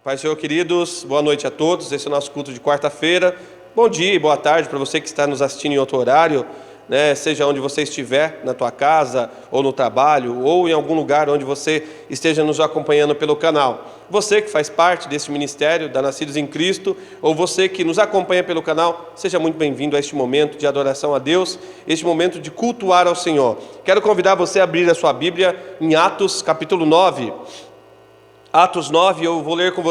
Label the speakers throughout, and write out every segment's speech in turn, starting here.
Speaker 1: Pai do Senhor, queridos, boa noite a todos. Esse é o nosso culto de quarta-feira. Bom dia e boa tarde para você que está nos assistindo em outro horário, seja onde você estiver, na tua casa, ou no trabalho, ou em algum lugar onde você esteja nos acompanhando pelo canal. Você que faz parte desse ministério da Nascidos em Cristo, ou você que nos acompanha pelo canal, seja muito bem-vindo a este momento de adoração a Deus, este momento de cultuar ao Senhor. Quero convidar você a abrir a sua Bíblia em Atos capítulo 9. Atos 9, eu vou ler com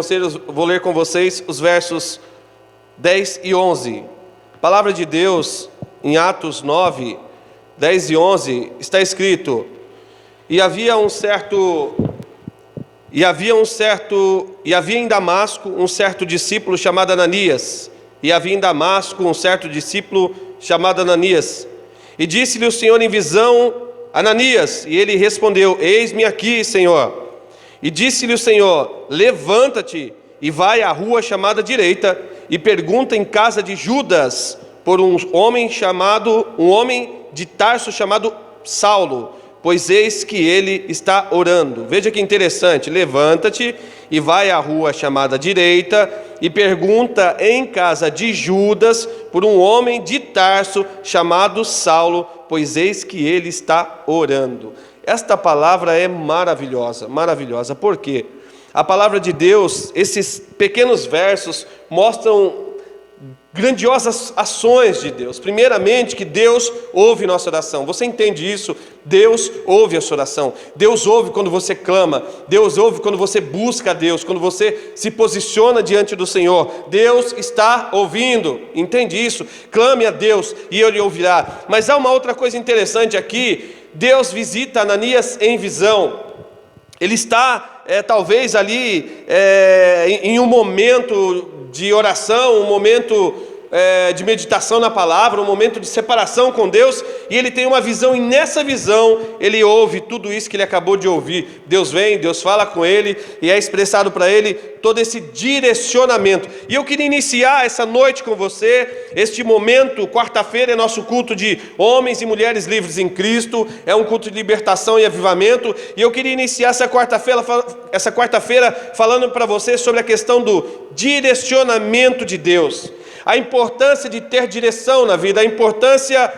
Speaker 1: vocês os versos 10 e 11. A palavra de Deus, em Atos 9, 10 e 11, está escrito: E havia em Damasco um certo discípulo chamado Ananias. E disse-lhe o Senhor em visão: Ananias. E ele respondeu: Eis-me aqui, Senhor. E disse-lhe o Senhor: Levanta-te e vai à rua chamada Direita, e pergunta em casa de Judas por um homem de Tarso chamado Saulo, pois eis que ele está orando. Veja que interessante: levanta-te e vai à rua chamada Direita, e pergunta em casa de Judas por um homem de Tarso chamado Saulo, pois eis que ele está orando. Esta palavra é maravilhosa, maravilhosa. Por quê? A palavra de Deus, esses pequenos versos mostram grandiosas ações de Deus. Primeiramente, que Deus ouve nossa oração. Você entende isso? Deus ouve a sua oração. Deus ouve quando você clama. Deus ouve quando você busca a Deus, quando você se posiciona diante do Senhor. Deus está ouvindo. Entende isso? Clame a Deus e Ele ouvirá. Mas há uma outra coisa interessante aqui. Deus visita Ananias em visão. Ele está talvez ali em um momento de oração, um momento de meditação na palavra, um momento de separação com Deus, e ele tem uma visão, e nessa visão ele ouve tudo isso que ele acabou de ouvir. Deus vem, Deus fala com ele, e é expressado para ele todo esse direcionamento. E eu queria iniciar essa noite com você, este momento. Quarta-feira é nosso culto de homens e mulheres livres em Cristo, é um culto de libertação e avivamento, e eu queria iniciar essa quarta-feira falando para você sobre a questão do direcionamento de Deus. A importância de ter direção na vida, a importância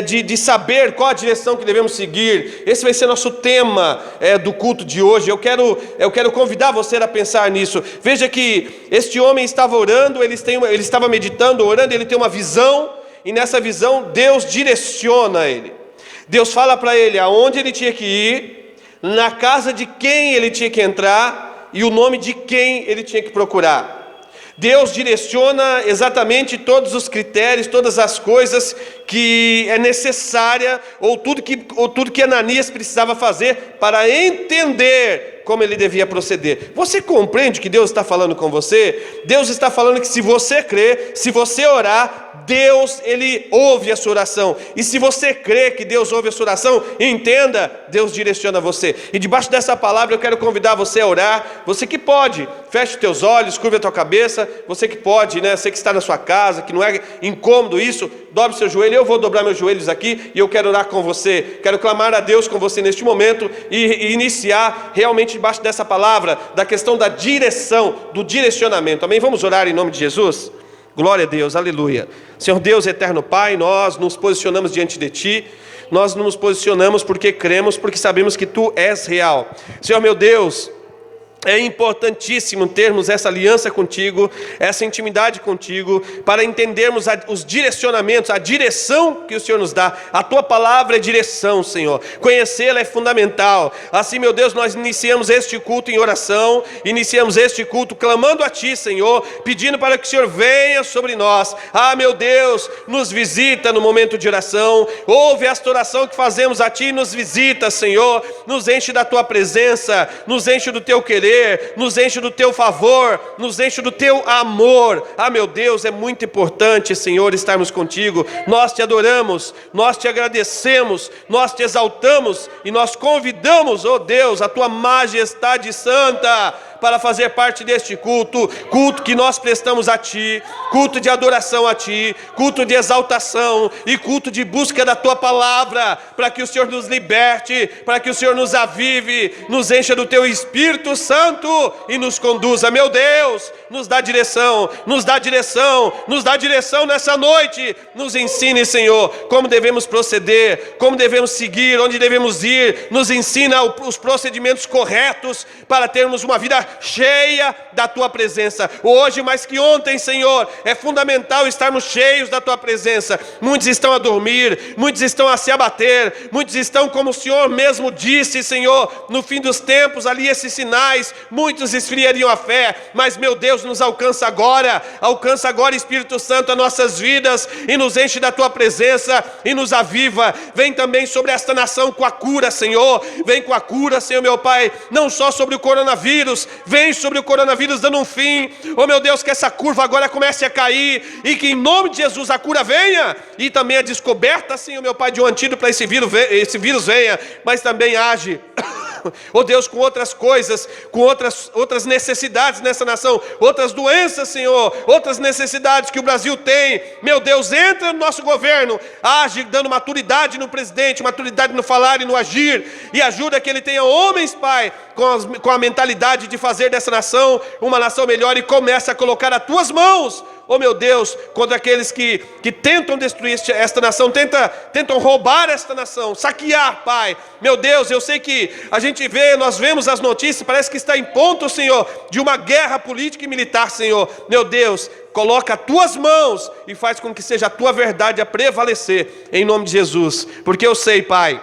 Speaker 1: de saber qual a direção que devemos seguir. Esse vai ser nosso tema do culto de hoje. Eu quero convidar você a pensar nisso. Veja que este homem estava orando, ele estava meditando, orando, ele tem uma visão, e nessa visão Deus direciona ele. Deus fala para ele aonde ele tinha que ir, na casa de quem ele tinha que entrar e o nome de quem ele tinha que procurar. Deus direciona exatamente todos os critérios, todas as coisas que é necessária, ou tudo que Ananias precisava fazer para entender como ele devia proceder. Você compreende que Deus está falando com você? Deus está falando que se você crer, se você orar, Deus, Ele ouve a sua oração. E se você crê que Deus ouve a sua oração, entenda, Deus direciona você. E debaixo dessa palavra eu quero convidar você a orar. Você que pode, feche os teus olhos, curva a tua cabeça. Você que pode, você que está na sua casa, que não é incômodo isso, dobre seu joelho. Eu vou dobrar meus joelhos aqui e eu quero orar com você. Quero clamar a Deus com você neste momento e iniciar realmente debaixo dessa palavra, da questão da direção, do direcionamento. Amém? Vamos orar em nome de Jesus? Glória a Deus, aleluia. Senhor Deus, eterno Pai, nós nos posicionamos diante de Ti. Nós nos posicionamos porque cremos, porque sabemos que Tu és real. Senhor meu Deus, é importantíssimo termos essa aliança contigo, essa intimidade contigo, para entendermos os direcionamentos, a direção que o Senhor nos dá. A Tua palavra é direção, Senhor. Conhecê-la é fundamental. Assim, meu Deus, nós iniciamos este culto em oração, iniciamos este culto clamando a Ti, Senhor, pedindo para que o Senhor venha sobre nós. Ah, meu Deus, nos visita no momento de oração. Ouve esta oração que fazemos a Ti, nos visita, Senhor. Nos enche da Tua presença, nos enche do Teu querer, nos enche do Teu favor, nos enche do Teu amor. Ah, meu Deus, é muito importante, Senhor, estarmos contigo. Nós Te adoramos, nós Te agradecemos, nós Te exaltamos e nós convidamos, ó Deus, a Tua majestade santa para fazer parte deste culto, culto que nós prestamos a Ti, culto de adoração a Ti, culto de exaltação e culto de busca da Tua palavra, para que o Senhor nos liberte, para que o Senhor nos avive, nos encha do Teu Espírito Santo e nos conduza. Meu Deus, nos dá direção, nos dá direção, nos dá direção nessa noite. Nos ensine, Senhor, como devemos proceder, como devemos seguir, onde devemos ir. Nos ensina os procedimentos corretos para termos uma vida cheia da Tua presença. Hoje, mais que ontem, Senhor, é fundamental estarmos cheios da Tua presença. Muitos estão a dormir, muitos estão a se abater, muitos estão, como o Senhor mesmo disse, Senhor, no fim dos tempos, ali esses sinais, muitos esfriariam a fé, mas meu Deus, nos alcança agora, Espírito Santo, as nossas vidas, e nos enche da Tua presença, e nos aviva. Vem também sobre esta nação com a cura, Senhor, vem com a cura, Senhor meu Pai, não só sobre o coronavírus, vem sobre o coronavírus dando um fim, oh meu Deus, que essa curva agora comece a cair, e que em nome de Jesus a cura venha, e também a descoberta, Senhor meu Pai, de um antídoto para esse vírus venha, mas também age, oh Deus, com outras coisas, com outras necessidades nessa nação, outras doenças, Senhor, outras necessidades que o Brasil tem. Meu Deus, entra no nosso governo, age dando maturidade no presidente, maturidade no falar e no agir, e ajuda que ele tenha homens, Pai, com a mentalidade de fazer dessa nação uma nação melhor, e começa a colocar as Tuas mãos, oh meu Deus, contra aqueles que tentam destruir esta nação, tentam roubar esta nação, saquear, Pai. Meu Deus, eu sei que nós vemos as notícias, parece que está em ponto, Senhor, de uma guerra política e militar, Senhor. Meu Deus, coloca as Tuas mãos e faz com que seja a Tua verdade a prevalecer, em nome de Jesus, porque eu sei, Pai,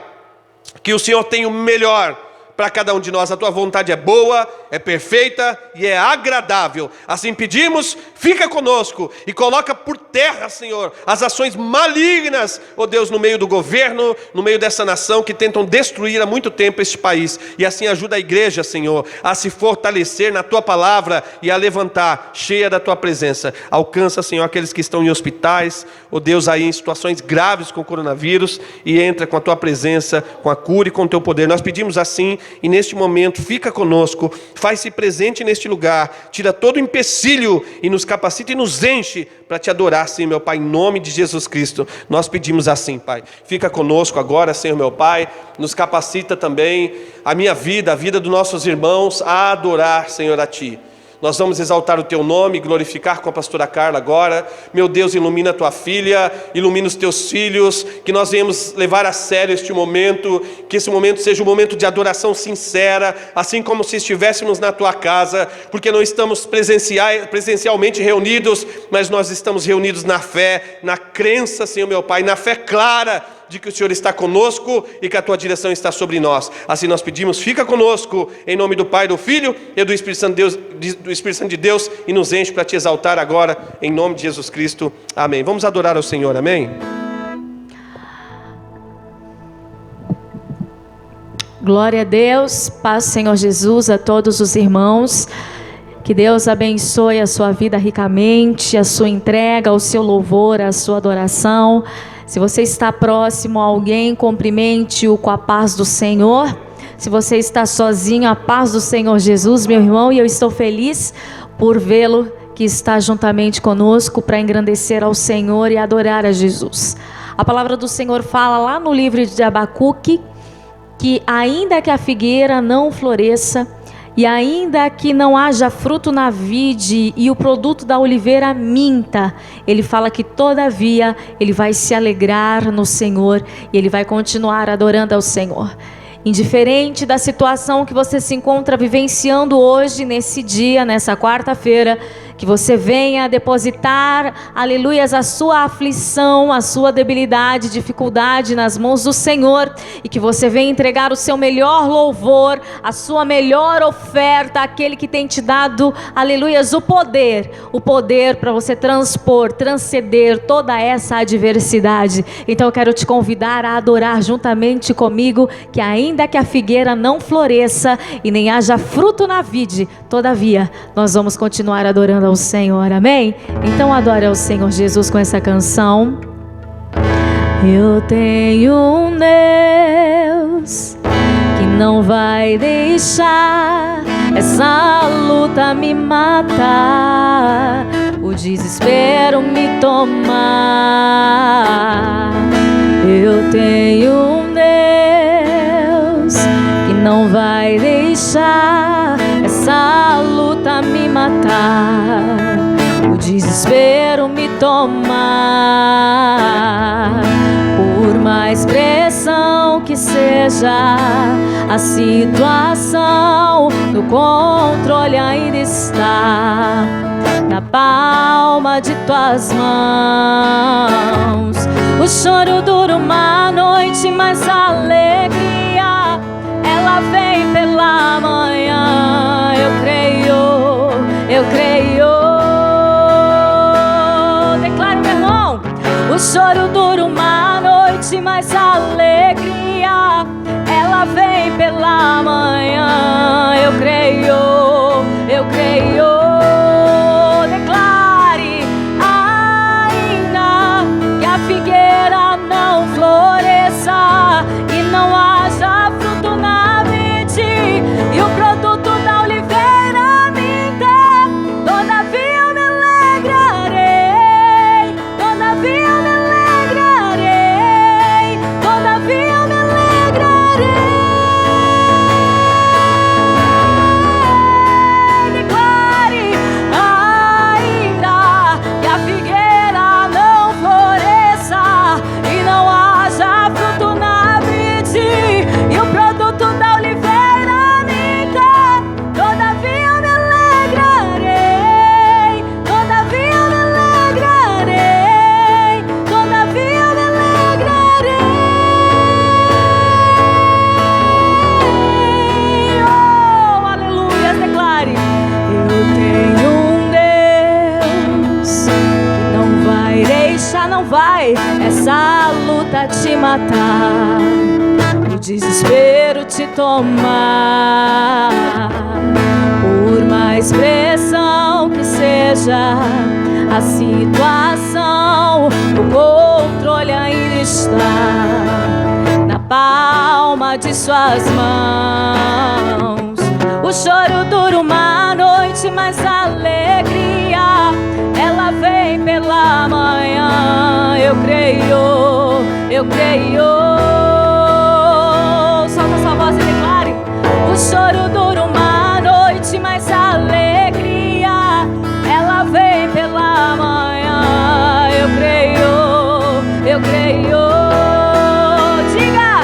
Speaker 1: que o Senhor tem o melhor para cada um de nós. A Tua vontade é boa, é perfeita e é agradável. Assim pedimos, fica conosco e coloca por terra, Senhor, as ações malignas, oh Deus, no meio do governo, no meio dessa nação que tentam destruir há muito tempo este país. E assim ajuda a igreja, Senhor, a se fortalecer na Tua palavra e a levantar cheia da Tua presença. Alcança, Senhor, aqueles que estão em hospitais, oh Deus, aí em situações graves com o coronavírus, e entra com a Tua presença, com a cura e com o Teu poder. Nós pedimos assim, e neste momento fica conosco, faz-se presente neste lugar, tira todo o empecilho e nos capacita e nos enche para Te adorar, Senhor meu Pai, em nome de Jesus Cristo. Nós pedimos assim, Pai, fica conosco agora, Senhor meu Pai, nos capacita também a minha vida, a vida dos nossos irmãos a adorar, Senhor, a Ti. Nós vamos exaltar o Teu nome, glorificar com a pastora Carla agora. Meu Deus, ilumina a Tua filha, ilumina os Teus filhos, que nós venhamos levar a sério este momento, que esse momento seja um momento de adoração sincera, assim como se estivéssemos na Tua casa, porque não estamos presencialmente reunidos, mas nós estamos reunidos na fé, na crença, Senhor meu Pai, na fé clara de que o Senhor está conosco e que a Tua direção está sobre nós. Assim nós pedimos, fica conosco, em nome do Pai, do Filho e do Espírito Santo de Deus, e nos enche para Te exaltar agora, em nome de Jesus Cristo. Amém. Vamos adorar ao Senhor, amém?
Speaker 2: Glória a Deus, paz Senhor Jesus a todos os irmãos. Que Deus abençoe a sua vida ricamente, a sua entrega, o seu louvor, a sua adoração. Se você está próximo a alguém, cumprimente-o com a paz do Senhor. Se você está sozinho, a paz do Senhor Jesus, meu irmão, e eu estou feliz por vê-lo que está juntamente conosco para engrandecer ao Senhor e adorar a Jesus. A palavra do Senhor fala lá no livro de Abacuque que ainda que a figueira não floresça, e ainda que não haja fruto na vide e o produto da oliveira minta, ele fala que todavia ele vai se alegrar no Senhor e ele vai continuar adorando ao Senhor. Indiferente da situação que você se encontra vivenciando hoje, nesse dia, nessa quarta-feira, que você venha depositar, aleluias, a sua aflição, a sua debilidade, dificuldade nas mãos do Senhor, e que você venha entregar o seu melhor louvor, a sua melhor oferta, àquele que tem te dado, aleluias, o poder para você transcender toda essa adversidade. Então eu quero te convidar a adorar juntamente comigo, que ainda que a figueira não floresça e nem haja fruto na vide, todavia nós vamos continuar adorando ao Senhor, amém? Então adore ao Senhor Jesus com essa canção. Eu tenho um Deus que não vai deixar essa luta me matar, o desespero me tomar. Eu tenho um Deus que não vai deixar essa luta me matar, o desespero me tomar. Por mais pressão que seja a situação, no controle ainda está na palma de tuas mãos. O choro dura uma noite, mas a alegria ela vem pela manhã. Eu creio, eu creio. Declare, meu irmão. O choro dura uma noite, mas a alegria ela vem pela manhã. Eu creio, eu creio. Declare, ainda que a figueira não floresça e não haja fruto na vide e o produto da oliveira minta, todavia eu me alegrarei, todavia eu me alegrarei, todavia eu me alegrarei. Declare, ainda que a figueira não floresça e não haja fruto na vide e o produto da oliveira minta, todavia eu me alegrarei, todavia eu me alegrarei, todavia eu me alegrarei. Oh, aleluia, declare. Eu tenho um Deus que não vai deixar, não vai essa luta te matar, o desespero te tomar. Por mais pressão que seja a situação, o controle ainda está na palma de suas mãos. O choro dura uma noite, mas a alegria ela vem pela manhã. Eu creio, eu creio. Solta sua voz e declare. O choro dura uma noite, mas a alegria ela vem pela manhã. Eu creio, eu creio. Diga,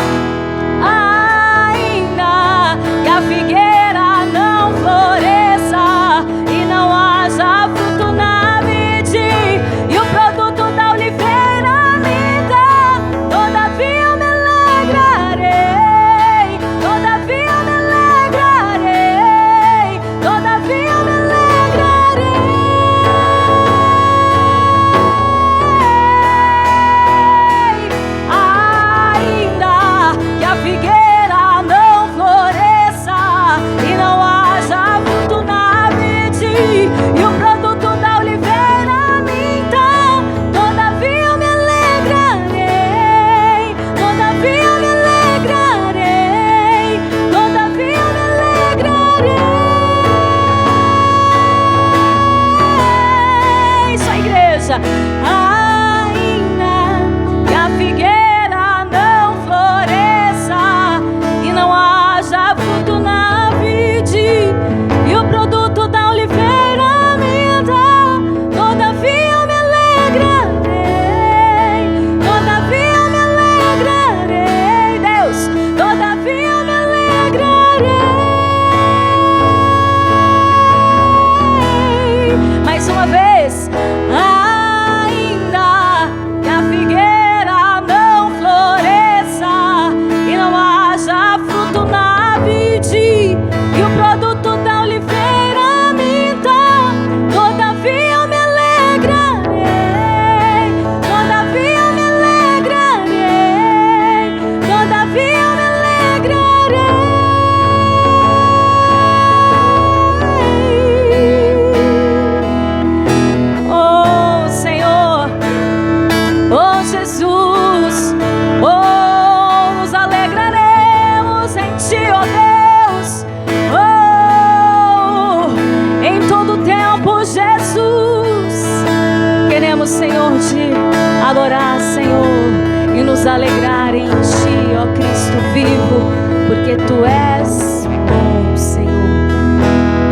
Speaker 2: ainda que a figueira não floresça e não haja fruto na vide e o produto da oliveira minta, todavia eu me alegrarei, todavia eu me alegrarei, todavia eu me alegrarei. Ainda que a figueira não floresça e não haja fruto na vide e o produto da oliveira minta, todavia eu me alegrarei, todavia eu me alegrarei, todavia eu me alegrarei. Isso, igreja. Ainda que a figueira não floresça e não haja fruto na vide e o produto da oliveira minta, todavia eu me alegrarei, todavia eu me alegrarei. Deus, todavia eu me alegrarei. Mais uma vez. Ainda condição de adorar, Senhor, e nos alegrar em Ti, ó Cristo vivo, porque Tu és bom, Senhor,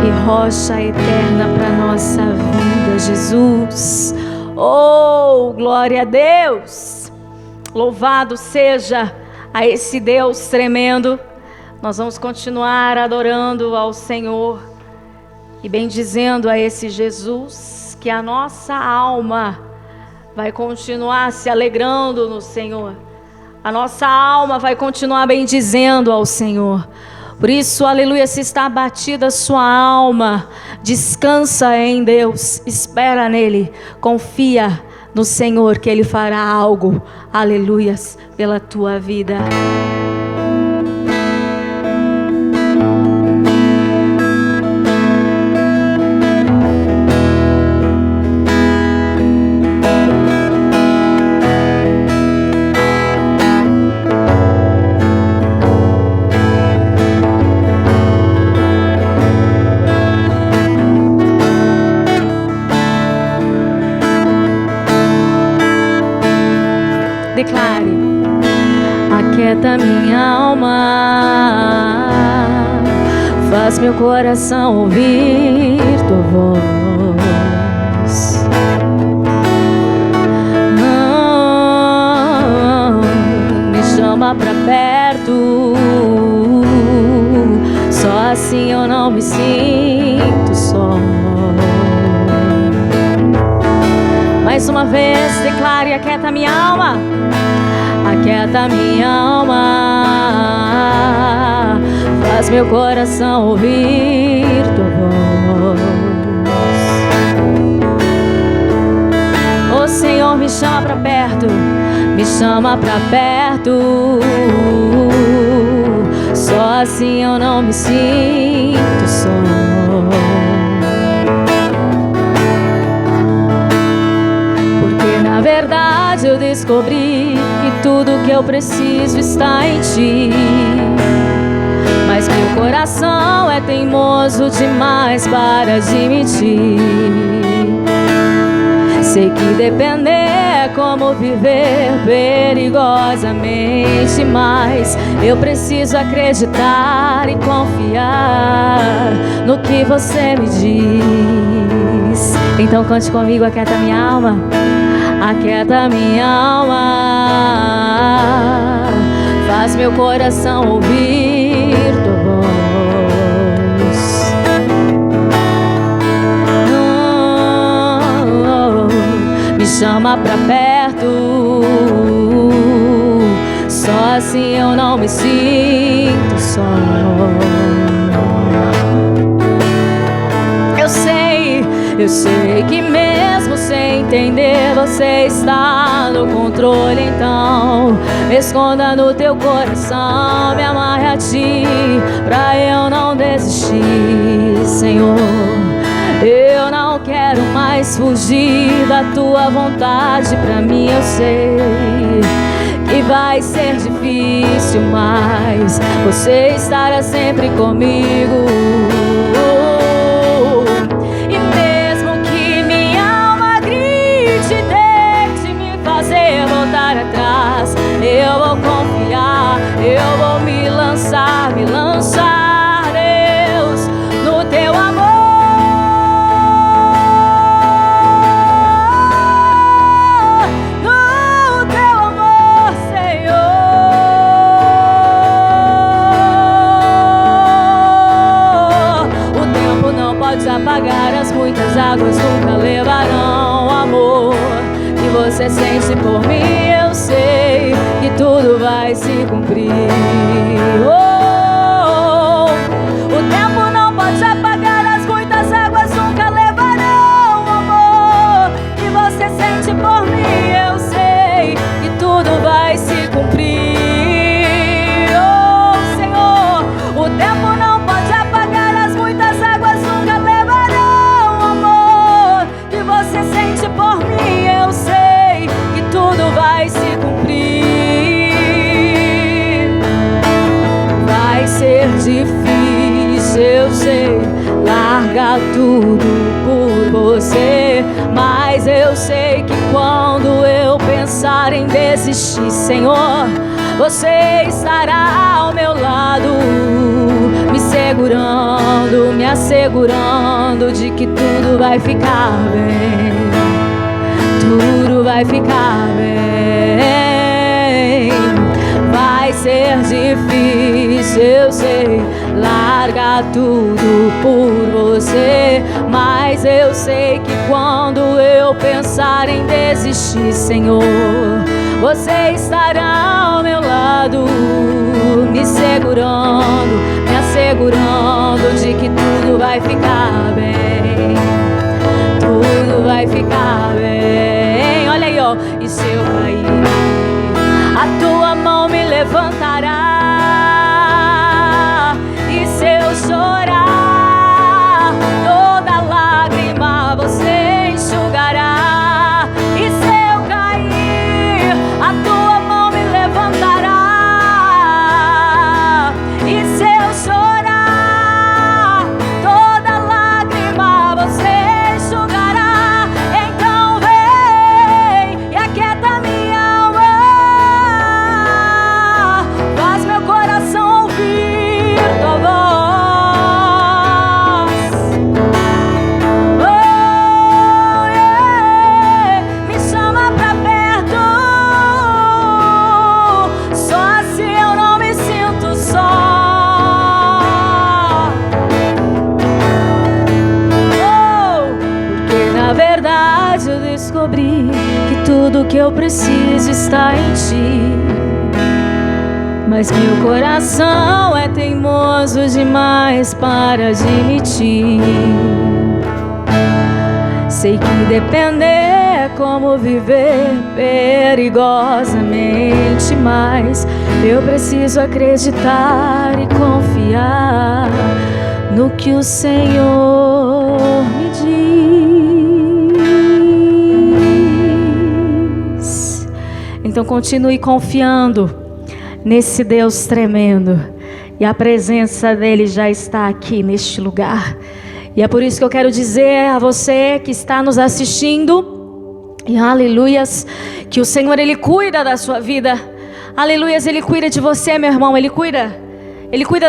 Speaker 2: e rocha eterna para nossa vida, Jesus. Oh, glória a Deus! Louvado seja a esse Deus tremendo. Nós vamos continuar adorando ao Senhor e bendizendo a esse Jesus, que a nossa alma vai continuar se alegrando no Senhor. A nossa alma vai continuar bendizendo ao Senhor. Por isso, aleluia, se está abatida a sua alma, descansa em Deus, espera nele, confia no Senhor que Ele fará algo, aleluias, pela tua vida. Declare: aquieta minha alma, faz meu coração ouvir tua voz. Me chama pra perto, só assim eu não me sinto só. Mais uma vez, declare: aquieta minha alma, aquieta minha alma, faz meu coração ouvir tua voz. O Senhor me chama pra perto, me chama pra perto, só assim eu não me sinto só. Na verdade eu descobri que tudo que eu preciso está em Ti, mas meu coração é teimoso demais para admitir. Sei que depender é como viver perigosamente, mas eu preciso acreditar e confiar no que Você me diz. Então cante comigo: aquieta minha alma, aquieta minha alma, faz meu coração ouvir tua voz. Me chama pra perto, só assim eu não me sinto só. Eu sei que mesmo sem entender, Você está no controle. Então esconda no teu coração, me amarre a Ti, pra eu não desistir, Senhor. Eu não quero mais fugir da Tua vontade. Pra mim eu sei que vai ser difícil, mas Você estará sempre comigo. Atrás, eu vou confiar, eu vou me lançar, Deus, no Teu amor, no Teu amor, Senhor. O tempo não pode apagar, as muitas águas nunca levarão o amor que Você sente por mim. Eu sei que tudo vai se cumprir. Oh, o tempo não pode apagar, as muitas águas nunca levarão o amor que Você sente por mim. Eu sei que tudo vai se cumprir. Oh, Senhor, o tempo não pode apagar, as muitas águas nunca levarão o amor que Você sente por mim. Eu sei que tudo vai se cumprir. Vai ser difícil, quando eu pensar em desistir, Senhor, você estará ao meu lado, me segurando, me assegurando de que tudo vai ficar bem, tudo vai ficar bem. Vai ser difícil, eu sei, largar tudo por você, mas eu sei que quando eu pensar em desistir, Senhor, você estará ao meu lado, me segurando, me assegurando de que tudo vai ficar bem, tudo vai ficar bem. Olha aí, ó, e se eu cair, a tua mão me levantará, e se eu chorar, toda lágrima você enxugará. E se eu cair, a tua mão me levantará, e se eu chorar, toda lágrima você enxugará. Então vem e aquieta minha alma, faz meu coração ouvir tua voz. Oh, yeah. Me chama pra perto, só assim eu não me sinto só. Oh, porque na verdade eu descobri que tudo que eu preciso está em ti, mas meu coração é teimoso demais para admitir. Sei que depender é como viver perigosamente, mas eu preciso acreditar e confiar no que o Senhor me diz. Então continue confiando nesse Deus tremendo, e a presença dele já está aqui neste lugar. E é por isso que eu quero dizer a você que está nos assistindo, e aleluias, que o Senhor, ele cuida da sua vida. Aleluias, ele cuida de você, meu irmão, ele cuida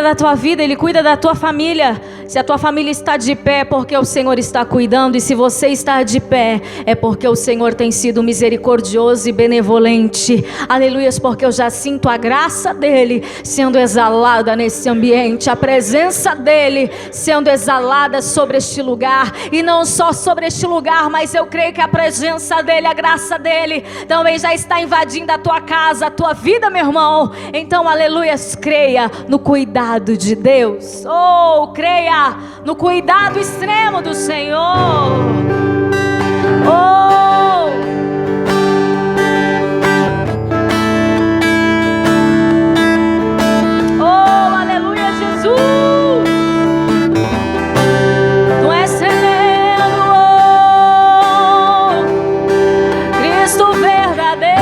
Speaker 2: da tua vida, ele cuida da tua família. Se a tua família está de pé, é porque o Senhor está cuidando. E se você está de pé, é porque o Senhor tem sido misericordioso e benevolente. Aleluias, porque eu já sinto a graça dele sendo exalada nesse ambiente, a presença dele sendo exalada sobre este lugar. E não só sobre este lugar, mas eu creio que a presença dele, a graça dele também já está invadindo a tua casa, a tua vida, meu irmão. Então, aleluias, creia no cuidado de Deus. Oh, creia no cuidado extremo do Senhor. Oh, oh, aleluia, Jesus. Tu és tremendo, oh, Cristo verdadeiro.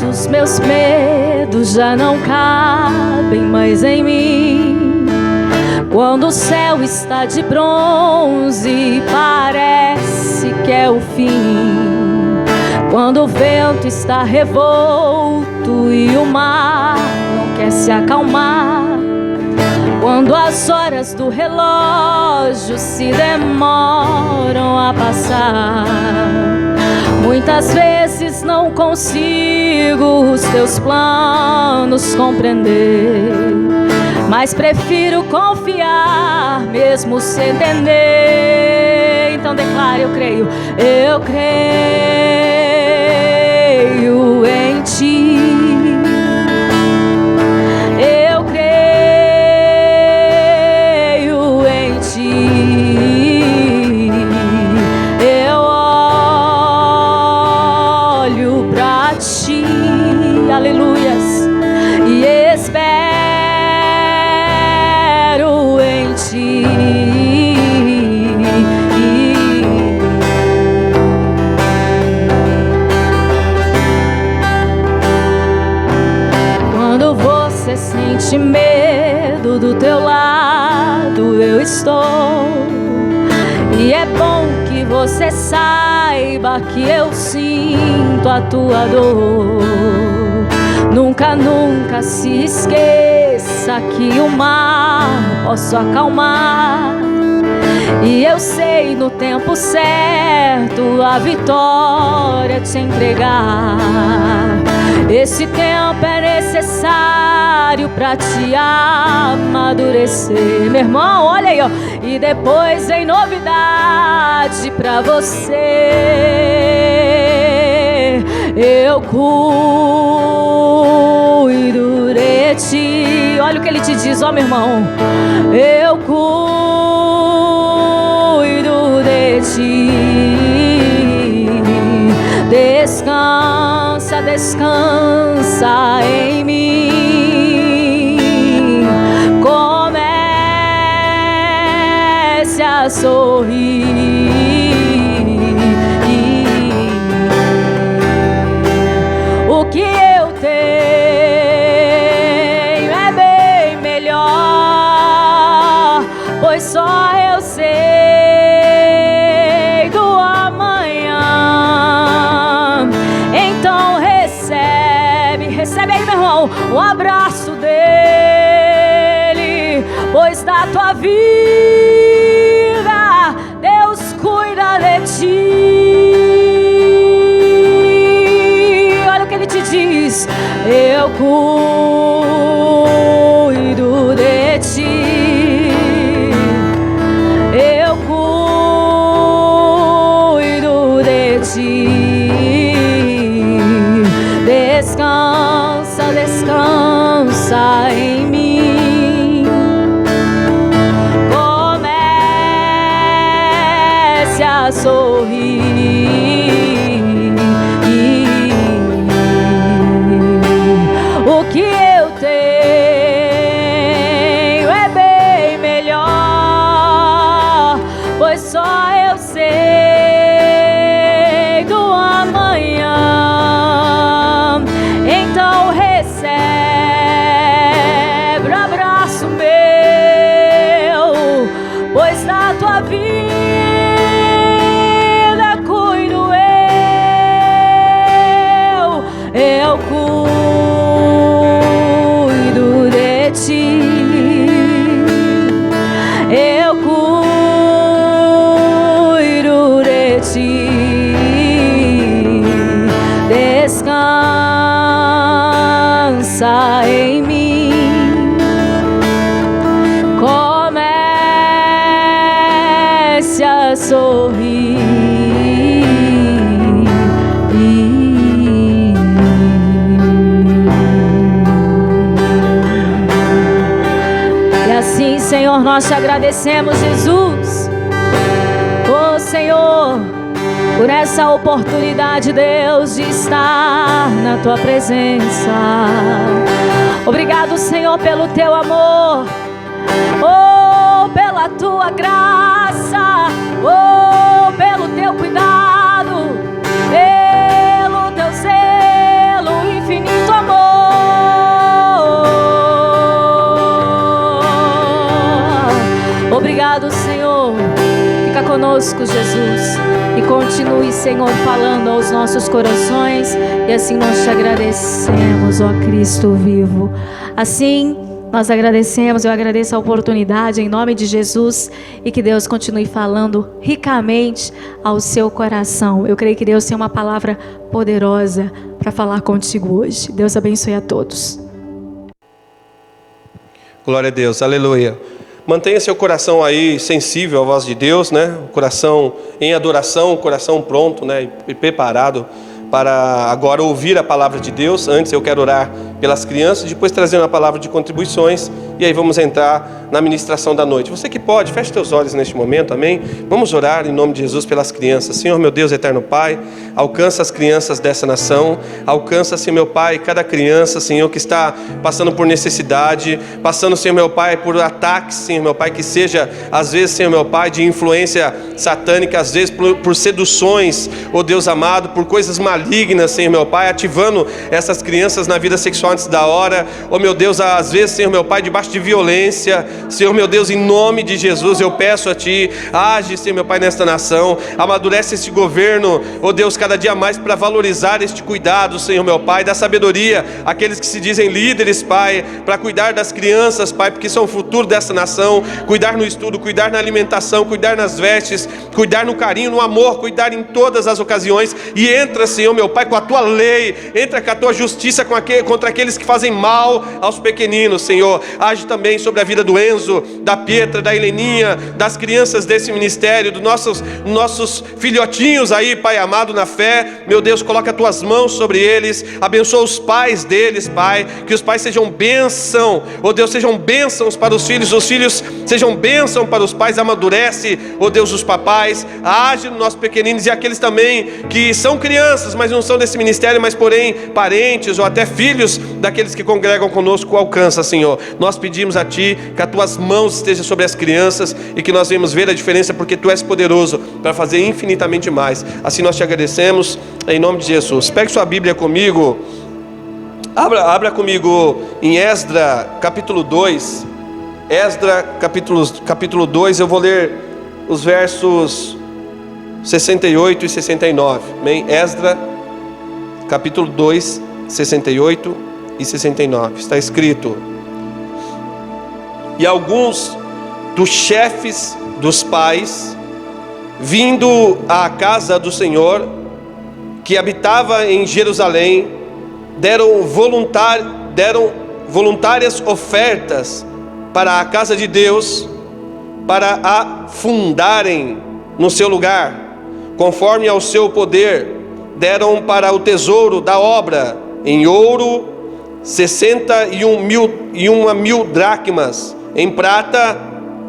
Speaker 2: Os meus medos já não cabem mais em mim, quando o céu está de bronze e parece que é o fim, quando o vento está revolto e o mar não quer se acalmar, quando as horas do relógio se demoram a passar. Muitas vezes não consigo os teus planos compreender, mas prefiro confiar mesmo sem entender. Então declare: eu creio em ti. Eu creio em ti. Eu olho pra ti, aleluias, e espero em ti. você sente medo, do teu lado eu estou. E é bom que você saiba que eu sinto a tua dor. Nunca, nunca se esqueça que o mar posso acalmar. E eu sei no tempo certo a vitória te entregar. Esse tempo é necessário pra te amadurecer. Meu irmão, olha aí, ó. E depois vem novidade pra você. Eu cuido de ti. Olha o que ele te diz, ó, meu irmão. Eu cuido de ti. Descansa, descansa em mim. Comece a sorrir. O que eu tenho é bem melhor, pois só eu sei do amanhã. Então recebe aí, meu irmão, o abraço dele, pois da tua vida Deus cuida de ti. Olha o que ele te diz: eu cuido de ti. Eu cuido de ti. Descansa, descansa em mim. Comece a sorrir. O que eu tenho é bem melhor, pois só eu sei do amanhã. Então recebe o abraço meu, pois da tua vida cuido eu cuido de ti. Eu cuido de ti. Descansa em mim. Comece a sorrir. E assim, Senhor, nós te agradecemos, Jesus. Oh, Senhor, por essa oportunidade, Deus, de estar na tua presença. Obrigado, Senhor, pelo teu amor, oh, pela tua graça, oh, pelo teu cuidado, pelo teu zelo, infinito amor. Obrigado, Senhor. Fica conosco, Jesus, e continue, Senhor, falando aos nossos corações. E assim nós te agradecemos, ó Cristo vivo. Assim nós agradecemos, eu agradeço a oportunidade em nome de Jesus, e que Deus continue falando ricamente ao seu coração. Eu creio que Deus tem uma palavra poderosa para falar contigo hoje. Deus abençoe a todos.
Speaker 1: Glória a Deus, aleluia. Mantenha seu coração aí sensível à voz de Deus, né? O coração em adoração, o coração pronto, né? E preparado para agora ouvir a palavra de Deus. Antes eu quero orar pelas crianças, depois trazendo a palavra de contribuições, e aí vamos entrar na ministração da noite. Você que pode, feche teus olhos neste momento, amém? Vamos orar em nome de Jesus pelas crianças. Senhor, meu Deus, eterno Pai, alcança as crianças dessa nação, alcança, Senhor, meu Pai, cada criança, Senhor, que está passando por necessidade, passando, Senhor, meu Pai, por ataques, Senhor, meu Pai, que seja, às vezes, Senhor, meu Pai, de influência satânica, às vezes por seduções, ó Deus amado, por coisas malignas, Senhor, meu Pai, ativando essas crianças na vida sexual antes da hora, oh meu Deus, às vezes, Senhor meu Pai, debaixo de violência. Senhor meu Deus, em nome de Jesus, eu peço a Ti, age, Senhor meu Pai, nesta nação, amadurece este governo, oh Deus, cada dia mais para valorizar este cuidado, Senhor meu Pai, dá sabedoria àqueles que se dizem líderes, Pai, para cuidar das crianças, Pai, porque são o futuro dessa nação, cuidar no estudo, cuidar na alimentação, cuidar nas vestes, cuidar no carinho, no amor, cuidar em todas as ocasiões. E entra, Senhor meu Pai, com a Tua lei, entra com a Tua justiça contra aqueles que fazem mal aos pequeninos, Senhor. Age também sobre a vida do Enzo, da Pietra, da Heleninha, das crianças desse ministério, dos nossos filhotinhos aí, Pai amado, na fé. Meu Deus, coloca as Tuas mãos sobre eles, abençoa os pais deles, Pai, que os pais sejam bênção, oh Deus, sejam bênçãos para os filhos sejam bênção para os pais, amadurece, oh Deus, os papais, age nos nossos pequeninos e aqueles também que são crianças, mas não são desse ministério, mas porém parentes ou até filhos daqueles que congregam conosco, alcança, Senhor. Nós pedimos a Ti que as Tuas mãos estejam sobre as crianças e que nós venhamos ver a diferença, porque Tu és poderoso para fazer infinitamente mais. Assim nós Te agradecemos, em nome de Jesus. Pegue sua Bíblia comigo, abra comigo em Esdra capítulo 2. Esdra capítulo 2, eu vou ler os versos 68 e 69, amém? Esdra capítulo 2, 68 e 69, está escrito: e alguns dos chefes dos pais, vindo à casa do Senhor, que habitava em Jerusalém, deram voluntárias ofertas para a casa de Deus, para a fundarem no seu lugar, conforme ao seu poder. Deram para o tesouro da obra em ouro 61 mil dracmas, em prata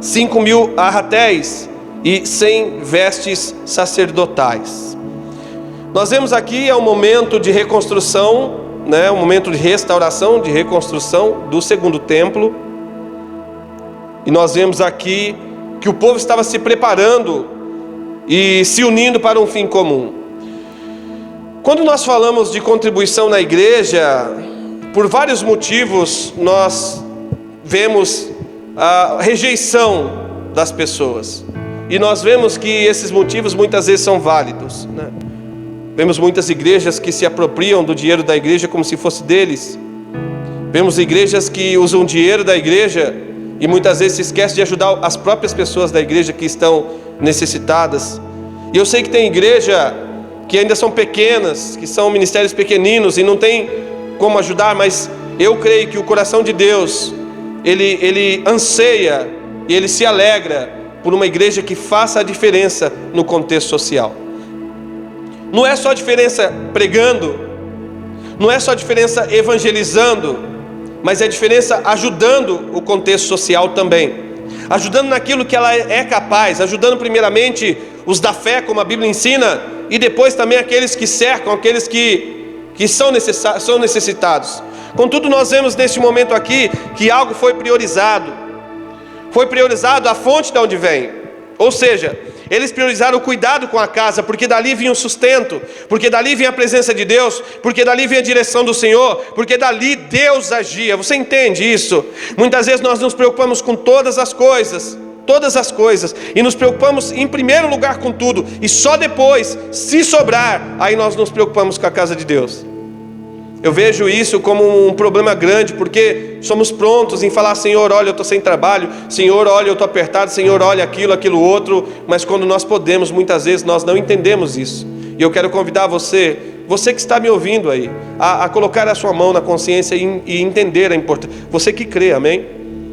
Speaker 1: 5 mil arratéis e 100 vestes sacerdotais. Nós vemos aqui um momento de reconstrução, um momento de restauração, de reconstrução do segundo templo. E nós vemos aqui que o povo estava se preparando e se unindo para um fim comum. Quando nós falamos de contribuição na igreja, por vários motivos nós vemos a rejeição das pessoas. E nós vemos que esses motivos muitas vezes são válidos, Vemos muitas igrejas que se apropriam do dinheiro da igreja como se fosse deles. Vemos igrejas que usam o dinheiro da igreja e muitas vezes se esquecem de ajudar as próprias pessoas da igreja que estão necessitadas. E eu sei que tem igreja que ainda são pequenas, que são ministérios pequeninos e não tem como ajudar, mas eu creio que o coração de Deus, ele anseia e ele se alegra por uma igreja que faça a diferença no contexto social. Não é só diferença pregando, não é só diferença evangelizando, mas é diferença ajudando o contexto social também, ajudando naquilo que ela é capaz, ajudando primeiramente os da fé, como a Bíblia ensina, e depois também aqueles que cercam, aqueles que são necessitados. Contudo, nós vemos neste momento aqui que algo foi priorizado a fonte de onde vem, ou seja, eles priorizaram o cuidado com a casa, porque dali vinha o sustento, porque dali vinha a presença de Deus, porque dali vinha a direção do Senhor, porque dali Deus agia. Você entende isso? Muitas vezes nós nos preocupamos com todas as coisas, e nos preocupamos em primeiro lugar com tudo, e só depois, se sobrar, aí nós nos preocupamos com a casa de Deus. Eu vejo isso como um problema grande, porque somos prontos em falar: Senhor, olha, eu estou sem trabalho, Senhor, olha, eu estou apertado, Senhor, olha aquilo outro, mas quando nós podemos, muitas vezes nós não entendemos isso. E eu quero convidar você que está me ouvindo aí, a colocar a sua mão na consciência e entender a importância. Você que crê, amém?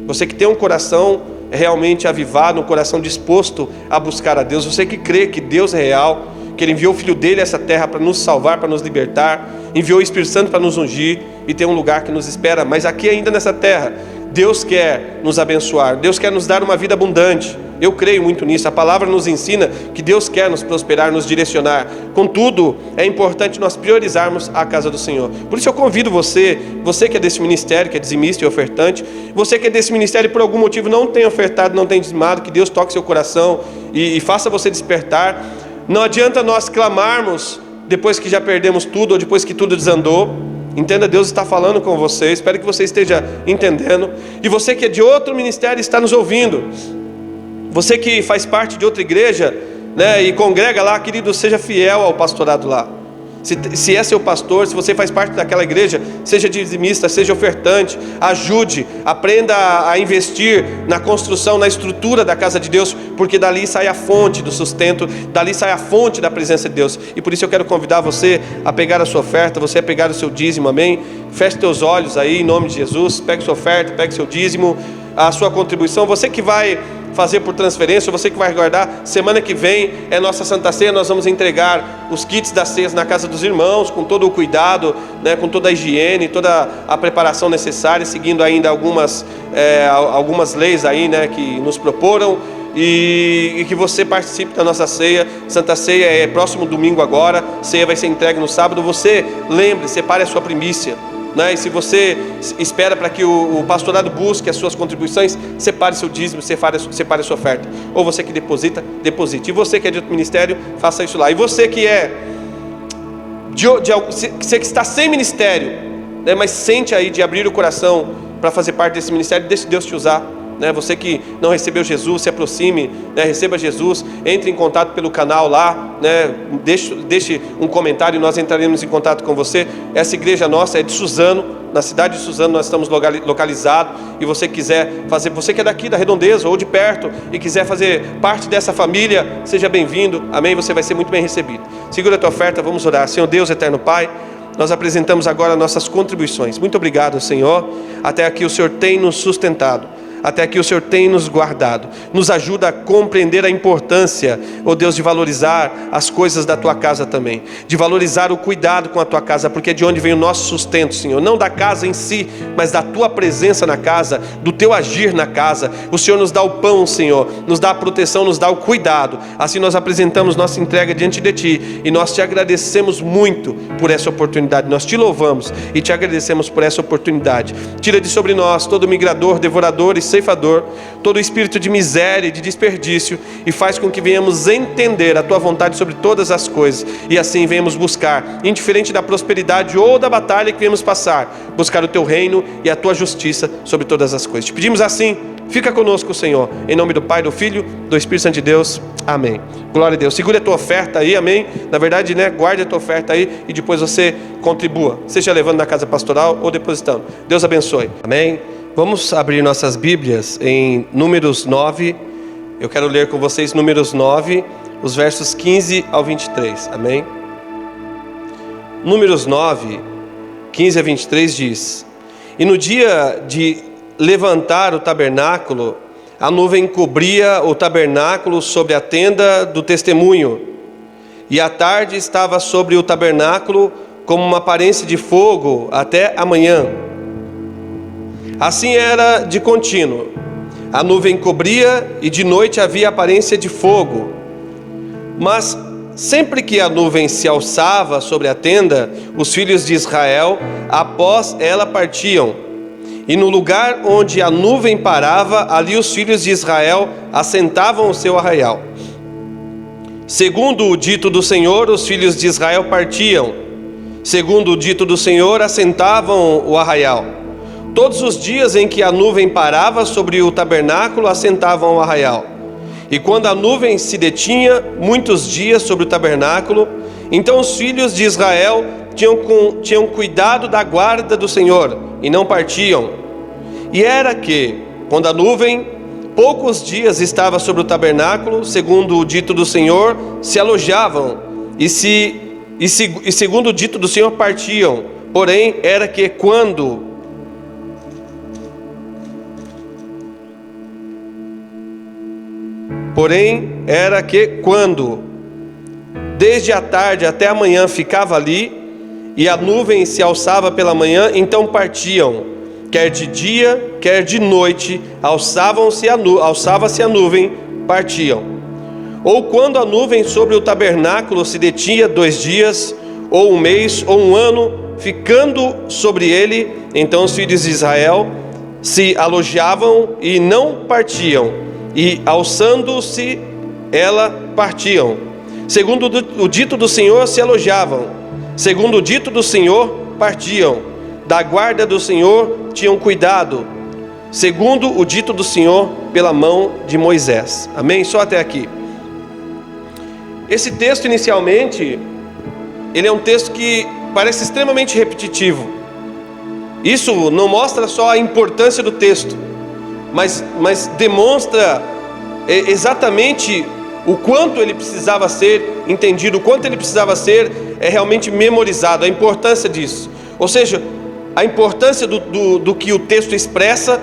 Speaker 1: Você que tem um coração realmente avivado, um coração disposto a buscar a Deus, você que crê que Deus é real, que Ele enviou o Filho dEle a essa terra para nos salvar, para nos libertar, enviou o Espírito Santo para nos ungir, e tem um lugar que nos espera. Mas aqui ainda nessa terra, Deus quer nos abençoar, Deus quer nos dar uma vida abundante. Eu creio muito nisso, a palavra nos ensina que Deus quer nos prosperar, nos direcionar. Contudo, é importante nós priorizarmos a casa do Senhor. Por isso eu convido você que é desse ministério, que é dizimista e ofertante, você que é desse ministério e por algum motivo não tem ofertado, não tem dizimado, que Deus toque seu coração e faça você despertar. Não adianta nós clamarmos depois que já perdemos tudo, ou depois que tudo desandou. Entenda, Deus está falando com você. Espero que você esteja entendendo. E você que é de outro ministério está nos ouvindo. Você que faz parte de outra igreja, né, e congrega lá, querido, seja fiel ao pastorado lá. Se é seu pastor, se você faz parte daquela igreja, seja dizimista, seja ofertante, ajude, aprenda a investir na construção, na estrutura da casa de Deus, porque dali sai a fonte do sustento, dali sai a fonte da presença de Deus. E por isso eu quero convidar você a pegar a sua oferta, você a pegar o seu dízimo, amém? Feche teus olhos aí em nome de Jesus, pegue sua oferta, pegue seu dízimo, a sua contribuição. Você que vai fazer por transferência, você que vai guardar, semana que vem é nossa Santa Ceia, nós vamos entregar os kits das ceias na casa dos irmãos, com todo o cuidado, né, com toda a higiene, toda a preparação necessária, seguindo ainda algumas leis aí, né, que nos proporam, e que você participe da nossa ceia. Santa Ceia é próximo domingo agora, ceia vai ser entregue no sábado. Você lembre, separe a sua primícia, né? E se você espera para que o pastorado busque as suas contribuições, separe seu dízimo, separe a sua oferta. Ou você que deposita, deposite. E você que é de outro ministério, faça isso lá. E você que você que está sem ministério, né, mas sente aí de abrir o coração para fazer parte desse ministério, deixe Deus te usar. Né? Você que não recebeu Jesus, se aproxime, né? Receba Jesus, entre em contato pelo canal lá, né? Deixe um comentário e nós entraremos em contato com você. Essa igreja nossa é de Suzano, na cidade de Suzano nós estamos localizados, e você quiser fazer, você que é daqui da Redondeza ou de perto e quiser fazer parte dessa família, seja bem-vindo, amém? Você vai ser muito bem recebido. Segura a tua oferta, vamos orar. Senhor Deus, eterno Pai, nós apresentamos agora nossas contribuições. Muito obrigado, Senhor, até aqui o Senhor tem nos sustentado. Até aqui o Senhor tem nos guardado. Nos ajuda a compreender a importância, ó Deus, de valorizar as coisas da Tua casa também. De valorizar o cuidado com a Tua casa, porque é de onde vem o nosso sustento, Senhor. Não da casa em si, mas da Tua presença na casa, do Teu agir na casa. O Senhor nos dá o pão, Senhor, nos dá a proteção, nos dá o cuidado. Assim nós apresentamos nossa entrega diante de Ti, e nós Te agradecemos muito por essa oportunidade. Nós Te louvamos e Te agradecemos por essa oportunidade. Tira de sobre nós todo migrador, devorador e ceifador, todo espírito de miséria e de desperdício, e faz com que venhamos entender a Tua vontade sobre todas as coisas, e assim venhamos buscar, indiferente da prosperidade ou da batalha que venhamos passar, buscar o Teu reino e a Tua justiça sobre todas as coisas. Te pedimos assim, fica conosco, Senhor, em nome do Pai, do Filho, do Espírito Santo de Deus, amém. Glória a Deus. Segure a tua oferta aí, amém? Na verdade, né, guarde a tua oferta aí e depois você contribua, seja levando na casa pastoral ou depositando. Deus abençoe, amém? Vamos abrir nossas Bíblias em Números 9. Eu quero ler com vocês Números 9, os versos 15 ao 23, amém? Números 9, 15 a 23 diz: E no dia de levantar o tabernáculo, a nuvem cobria o tabernáculo sobre a tenda do testemunho, e a tarde estava sobre o tabernáculo como uma aparência de fogo até a manhã. Assim era de contínuo. A nuvem cobria e de noite havia aparência de fogo. Mas sempre que a nuvem se alçava sobre a tenda, os filhos de Israel, após ela, partiam. E no lugar onde a nuvem parava, ali os filhos de Israel assentavam o seu arraial. Segundo o dito do Senhor, os filhos de Israel partiam. Segundo o dito do Senhor, assentavam o arraial. Todos os dias em que a nuvem parava sobre o tabernáculo, assentavam o arraial. E quando a nuvem se detinha muitos dias sobre o tabernáculo, então os filhos de Israel tinham cuidado da guarda do Senhor e não partiam. E era que, quando a nuvem poucos dias estava sobre o tabernáculo, segundo o dito do Senhor, se alojavam e segundo o dito do Senhor partiam. Porém era que quando desde a tarde até a manhã ficava ali, e a nuvem se alçava pela manhã, então partiam, quer de dia, quer de noite, alçava-se a nuvem, partiam. Ou quando a nuvem sobre o tabernáculo se detinha 2 dias, ou 1 mês, ou 1 ano, ficando sobre ele, então os filhos de Israel se alojavam e não partiam, e alçando-se ela partiam. Segundo o dito do Senhor se alojavam, segundo o dito do Senhor partiam. Da guarda do Senhor tinham cuidado, segundo o dito do Senhor pela mão de Moisés. Amém? Só até aqui. Esse texto inicialmente, ele é um texto que parece extremamente repetitivo. Isso não mostra só a importância do texto, mas demonstra exatamente o quanto ele precisava ser entendido, o quanto ele precisava ser realmente memorizado, a importância disso. Ou seja, a importância do que o texto expressa,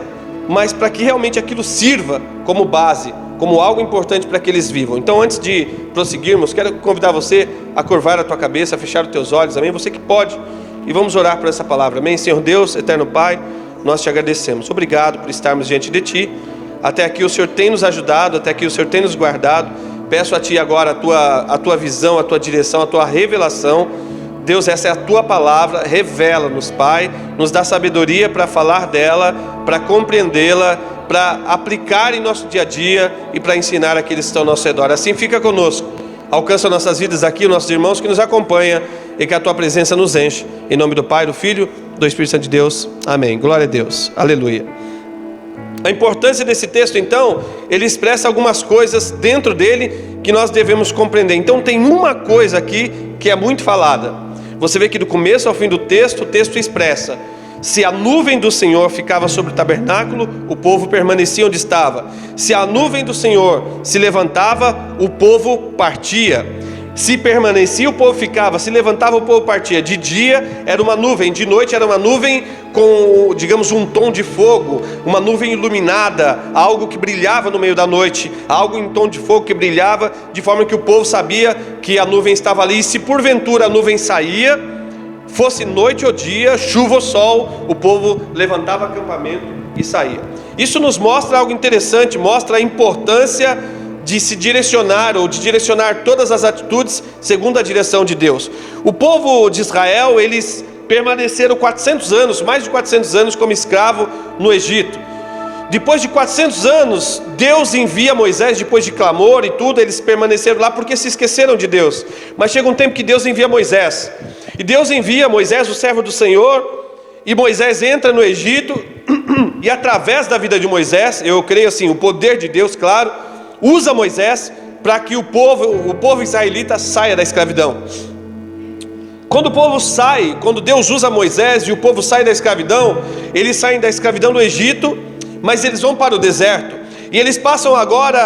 Speaker 1: mas para que realmente aquilo sirva como base, como algo importante para que eles vivam. Então, antes de prosseguirmos, quero convidar você a curvar a tua cabeça, a fechar os teus olhos, amém? Você que pode, e vamos orar por essa palavra, amém? Senhor Deus, eterno Pai, nós te agradecemos. Obrigado por estarmos diante de Ti. Até aqui o Senhor tem nos ajudado, até aqui o Senhor tem nos guardado. Peço a Ti agora a tua visão, a Tua direção, a Tua revelação. Deus, essa é a Tua palavra, revela-nos, Pai, nos dá sabedoria para falar dela, para compreendê-la, para aplicar em nosso dia a dia e para ensinar aqueles que estão ao nosso redor. Assim fica conosco, alcança nossas vidas aqui, os nossos irmãos que nos acompanham, e que a Tua presença nos enche, em nome do Pai, do Filho, do Espírito Santo de Deus, amém. Glória a Deus, aleluia. A importância desse texto, então, ele expressa algumas coisas dentro dele que nós devemos compreender. Então tem uma coisa aqui que é muito falada. Você vê que do começo ao fim do texto, o texto expressa: se a nuvem do Senhor ficava sobre o tabernáculo, o povo permanecia onde estava. Se a nuvem do Senhor se levantava, o povo partia. Se permanecia, o povo ficava. Se levantava, o povo partia. De dia era uma nuvem, de noite era uma nuvem com, digamos, um tom de fogo, uma nuvem iluminada, algo que brilhava no meio da noite, algo em tom de fogo que brilhava, de forma que o povo sabia que a nuvem estava ali. E se porventura a nuvem saía, fosse noite ou dia, chuva ou sol, o povo levantava acampamento e saía. Isso nos mostra algo interessante, mostra a importância de se direcionar, ou de direcionar todas as atitudes segundo a direção de Deus. O povo de Israel, eles permaneceram 400 anos, mais de 400 anos como escravo no Egito. Depois de 400 anos, Deus envia Moisés, depois de clamor e tudo, eles permaneceram lá porque se esqueceram de Deus. Mas chega um tempo que Deus envia Moisés, e Deus envia Moisés, o servo do Senhor, e Moisés entra no Egito, e através da vida de Moisés, eu creio assim, o poder de Deus, claro, usa Moisés para que o povo israelita saia da escravidão. Quando o povo sai, quando Deus usa Moisés e o povo sai da escravidão, eles saem da escravidão do Egito, mas eles vão para o deserto. E eles passam agora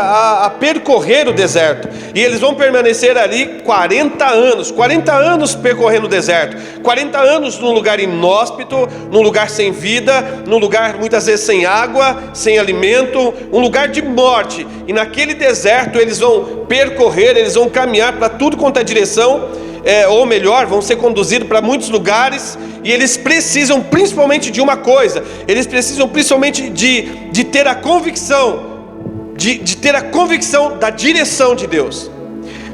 Speaker 1: a percorrer o deserto. E eles vão permanecer ali 40 anos percorrendo o deserto. 40 anos num lugar inóspito, num lugar sem vida, num lugar muitas vezes sem água, sem alimento, um lugar de morte. E naquele deserto eles vão percorrer, eles vão caminhar para tudo quanto é direção, ou melhor, vão ser conduzidos para muitos lugares. E eles precisam principalmente de uma coisa: eles precisam principalmente de ter a convicção, de ter a convicção da direção de Deus,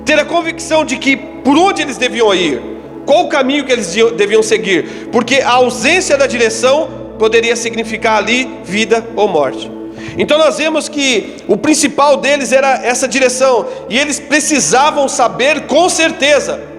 Speaker 1: ter a convicção de que por onde eles deviam ir, qual o caminho que eles deviam seguir, porque a ausência da direção poderia significar ali vida ou morte. Então nós vemos que o principal deles era essa direção, e eles precisavam saber com certeza,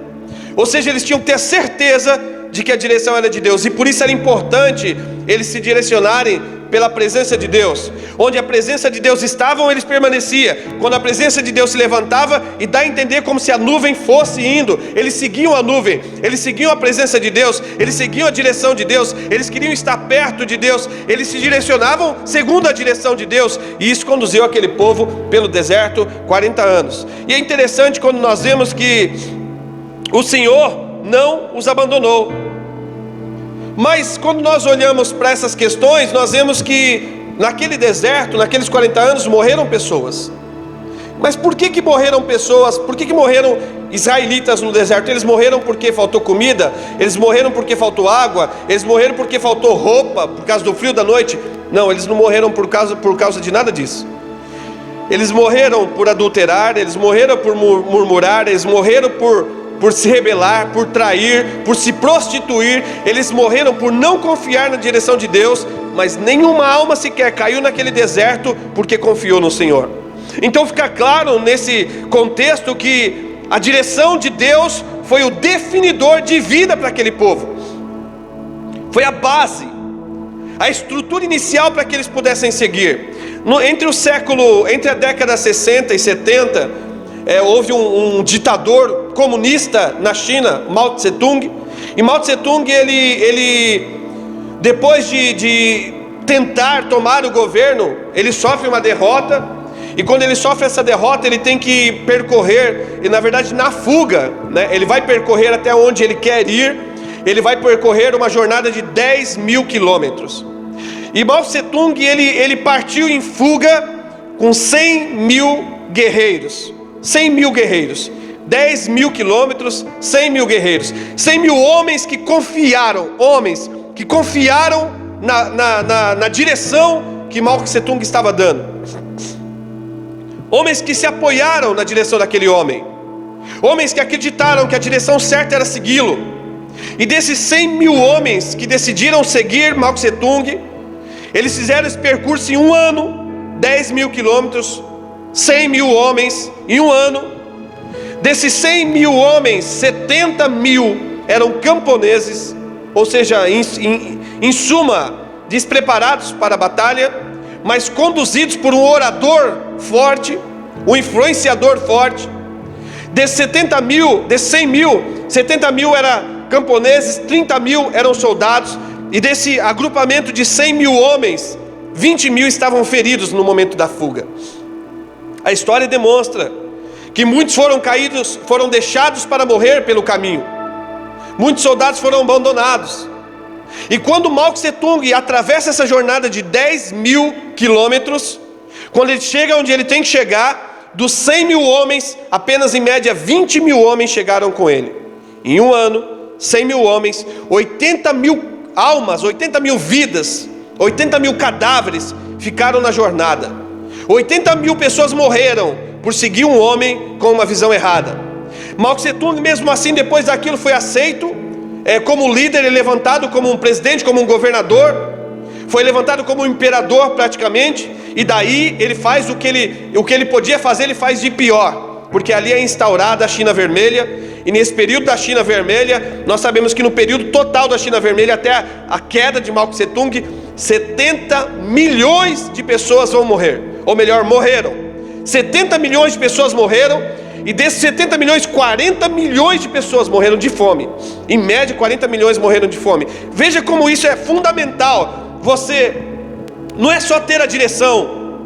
Speaker 1: ou seja, eles tinham que ter certeza de que a direção era de Deus, e por isso era importante eles se direcionarem pela presença de Deus. Onde a presença de Deus estava, eles permaneciam. Quando a presença de Deus se levantava, e dá a entender como se a nuvem fosse indo, eles seguiam a nuvem, eles seguiam a presença de Deus, eles seguiam a direção de Deus, eles queriam estar perto de Deus, eles se direcionavam segundo a direção de Deus, e isso conduziu aquele povo pelo deserto 40 anos. E é interessante quando nós vemos que o Senhor não os abandonou. Mas quando nós olhamos para essas questões, nós vemos que naquele deserto, naqueles 40 anos, morreram pessoas. Mas por que morreram pessoas? Por que morreram israelitas no deserto? Eles morreram porque faltou comida? Eles morreram porque faltou água? Eles morreram porque faltou roupa, por causa do frio da noite? Não, eles não morreram por causa de nada disso. Eles morreram por adulterar, eles morreram por murmurar, eles morreram por se rebelar, por trair, por se prostituir. Eles morreram por não confiar na direção de Deus, mas nenhuma alma sequer caiu naquele deserto porque confiou no Senhor. Então fica claro nesse contexto que a direção de Deus foi o definidor de vida para aquele povo. foi a base, a estrutura inicial para que eles pudessem seguir. Entre a década 60 e 70, houve um ditador comunista na China, Mao Tse Tung. E Mao Tse Tung, ele depois de tentar tomar o governo, ele sofre uma derrota. E quando ele sofre essa derrota, ele tem que percorrer, e na verdade na fuga, né, ele vai percorrer até onde ele quer ir. Ele vai percorrer uma jornada de 10 mil quilômetros. E Mao Tse Tung, ele partiu em fuga com 100 mil guerreiros. 100 mil guerreiros, 10 mil quilômetros, 100 mil guerreiros, 100 mil homens que confiaram na direção que Mao Tse Tung estava dando. Homens que se apoiaram na direção daquele homem. Homens que acreditaram que a direção certa era segui-lo. E desses 100 mil homens que decidiram seguir Mao Tse Tung, eles fizeram esse percurso em um ano, 10 mil quilômetros, 100 mil homens em um ano. Desses 100 mil homens, 70 mil eram camponeses, ou seja, em suma, despreparados para a batalha, mas conduzidos por um orador forte, um influenciador forte. Desses 100 mil, 70 mil eram camponeses, 30 mil eram soldados. E desse agrupamento de 100 mil homens, 20 mil estavam feridos no momento da fuga. A história demonstra que muitos foram deixados para morrer pelo caminho. Muitos soldados foram abandonados. E quando Mao Tse Tung atravessa essa jornada de 10 mil quilômetros, quando ele chega onde ele tem que chegar, dos 100 mil homens, apenas em média 20 mil homens chegaram com ele. Em um ano, 100 mil homens, 80 mil almas, 80 mil vidas, 80 mil cadáveres ficaram na jornada. 80 mil pessoas morreram por seguir um homem com uma visão errada. Mao Tse Tung, mesmo assim, depois daquilo foi aceito como líder, ele é levantado como um presidente, como um governador, foi levantado como um imperador praticamente. E daí ele faz o que ele podia fazer, ele faz de pior, porque ali é instaurada a China Vermelha. E nesse período da China Vermelha, nós sabemos que no período total da China Vermelha, até a queda de Mao Tse Tung, 70 milhões de pessoas vão morrer, ou melhor, morreram. 70 milhões de pessoas morreram, e desses 70 milhões, 40 milhões de pessoas morreram de fome. Em média, 40 milhões morreram de fome. Veja como isso é fundamental. Você não é só ter a direção,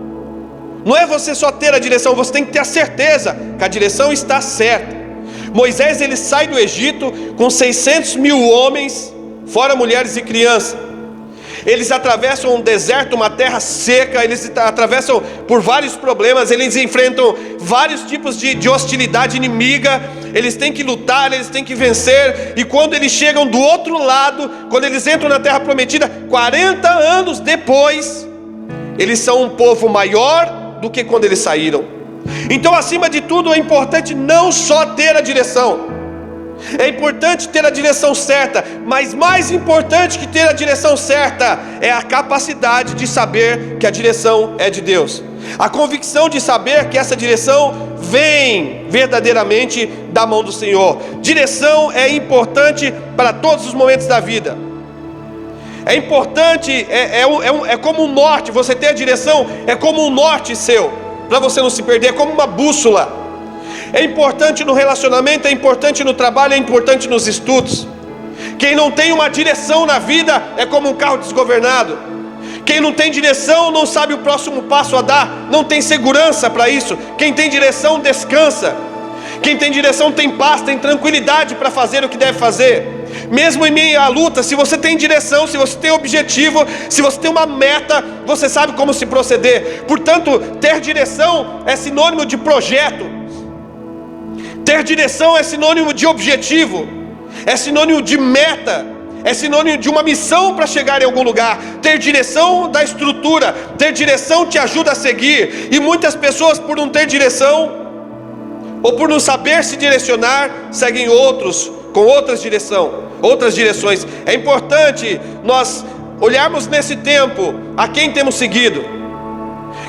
Speaker 1: não é você só ter a direção, você tem que ter a certeza que a direção está certa. Moisés, ele sai do Egito com 600 mil homens, fora mulheres e crianças. Eles atravessam um deserto, uma terra seca, eles atravessam por vários problemas, eles enfrentam vários tipos de hostilidade inimiga, eles têm que lutar, eles têm que vencer. E quando eles chegam do outro lado, quando eles entram na terra prometida, 40 anos depois, eles são um povo maior do que quando eles saíram. Então, acima de tudo, é importante não só ter a direção, é importante ter a direção certa, mas mais importante que ter a direção certa é a capacidade de saber que a direção é de Deus, a convicção de saber que essa direção vem verdadeiramente da mão do Senhor. Direção é importante para todos os momentos da vida. É importante, é como um norte. Você ter a direção é como um norte seu, para você não se perder, é como uma bússola. É importante no relacionamento, é importante no trabalho, é importante nos estudos. Quem não tem uma direção na vida é como um carro desgovernado. Quem não tem direção não sabe o próximo passo a dar, não tem segurança para isso. Quem tem direção descansa. Quem tem direção tem paz, tem tranquilidade para fazer o que deve fazer. Mesmo em meio à luta, se você tem direção, se você tem objetivo, se você tem uma meta, você sabe como se proceder. Portanto, ter direção é sinônimo de projeto. Ter direção é sinônimo de objetivo, é sinônimo de meta, é sinônimo de uma missão para chegar em algum lugar. Ter direção dá estrutura, ter direção te ajuda a seguir. E muitas pessoas, por não ter direção, ou por não saber se direcionar, seguem outros com outras direções. É importante nós olharmos nesse tempo a quem temos seguido,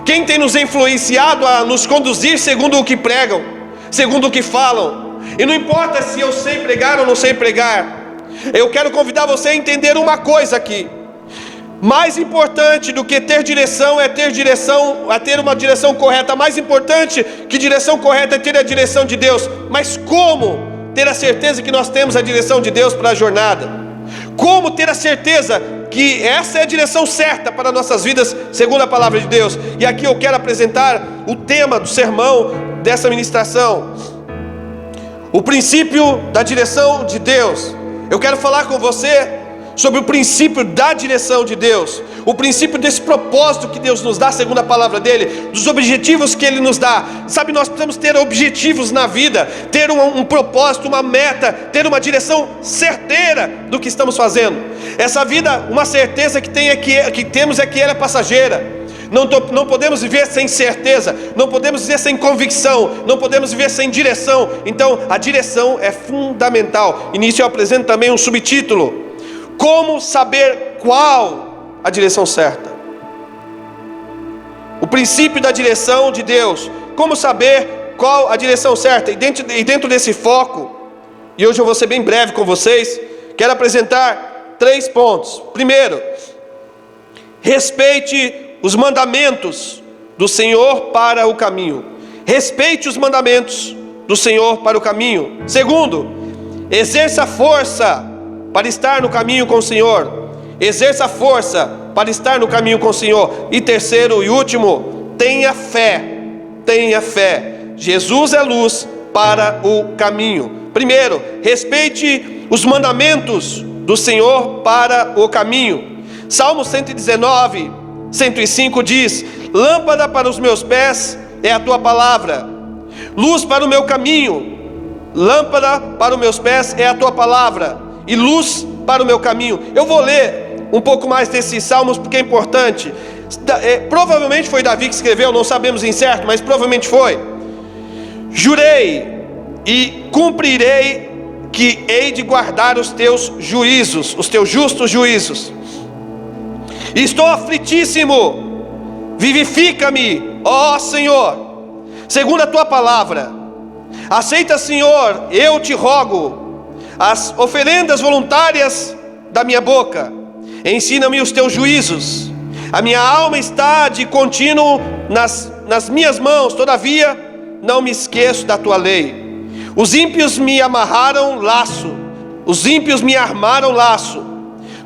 Speaker 1: quem tem nos influenciado a nos conduzir segundo o que pregam, segundo o que falam. E não importa se eu sei pregar ou não sei pregar, Eu quero convidar você a entender uma coisa aqui: mais importante do que ter direção é ter uma direção correta. Mais importante que direção correta é ter a direção de Deus. Mas como ter a certeza que nós temos a direção de Deus para a jornada? Como ter a certeza que essa é a direção certa para nossas vidas, segundo a palavra de Deus? E aqui eu quero apresentar o tema do sermão dessa ministração: o princípio da direção de Deus. Eu quero falar com você sobre o princípio da direção de Deus, o princípio desse propósito que Deus nos dá, segundo a palavra dele, dos objetivos que ele nos dá. Sabe, nós precisamos ter objetivos na vida, ter um propósito, uma meta, ter uma direção certeira do que estamos fazendo. Essa vida, uma certeza que temos é que ela é passageira. Não podemos viver sem certeza, não podemos viver sem convicção, não podemos viver sem direção. Então a direção é fundamental. E nisso eu apresento também um subtítulo: como saber qual a direção certa? O princípio da direção de Deus. Como saber qual a direção certa? E dentro desse foco, e hoje eu vou ser bem breve com vocês, quero apresentar 3 pontos. Primeiro, respeite os mandamentos do Senhor para o caminho. Respeite os mandamentos do Senhor para o caminho. Segundo, exerça força para estar no caminho com o Senhor. Exerça força para estar no caminho com o Senhor. E terceiro e último, tenha fé. Tenha fé. Jesus é luz para o caminho. Primeiro, respeite os mandamentos do Senhor para o caminho. Salmo 119, 105 diz: lâmpada para os meus pés é a tua palavra, luz para o meu caminho. Lâmpada para os meus pés é a tua palavra, e luz para o meu caminho. Eu vou ler um pouco mais desses salmos porque é importante. Provavelmente foi Davi que escreveu, não sabemos em certo, mas provavelmente foi. Jurei e cumprirei que hei de guardar os teus juízos, os teus justos juízos. Estou aflitíssimo, vivifica-me, ó Senhor, segundo a tua palavra. Aceita, Senhor, eu te rogo, as oferendas voluntárias da minha boca. Ensina-me os teus juízos. A minha alma está de contínuo nas minhas mãos, todavia não me esqueço da tua lei. Os ímpios me amarraram laço, os ímpios me armaram laço,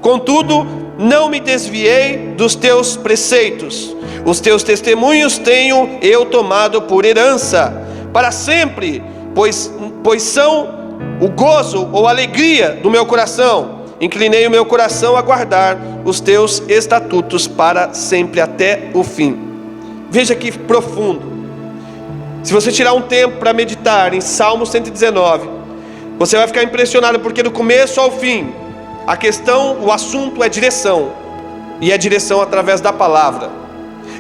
Speaker 1: contudo não me desviei dos teus preceitos. Os teus testemunhos tenho eu tomado por herança para sempre, pois são o gozo ou alegria do meu coração. Inclinei o meu coração a guardar os teus estatutos para sempre, até o fim. Veja que profundo. Se você tirar um tempo para meditar em Salmo 119, você vai ficar impressionado, porque do começo ao fim, o assunto é direção. E é direção através da palavra.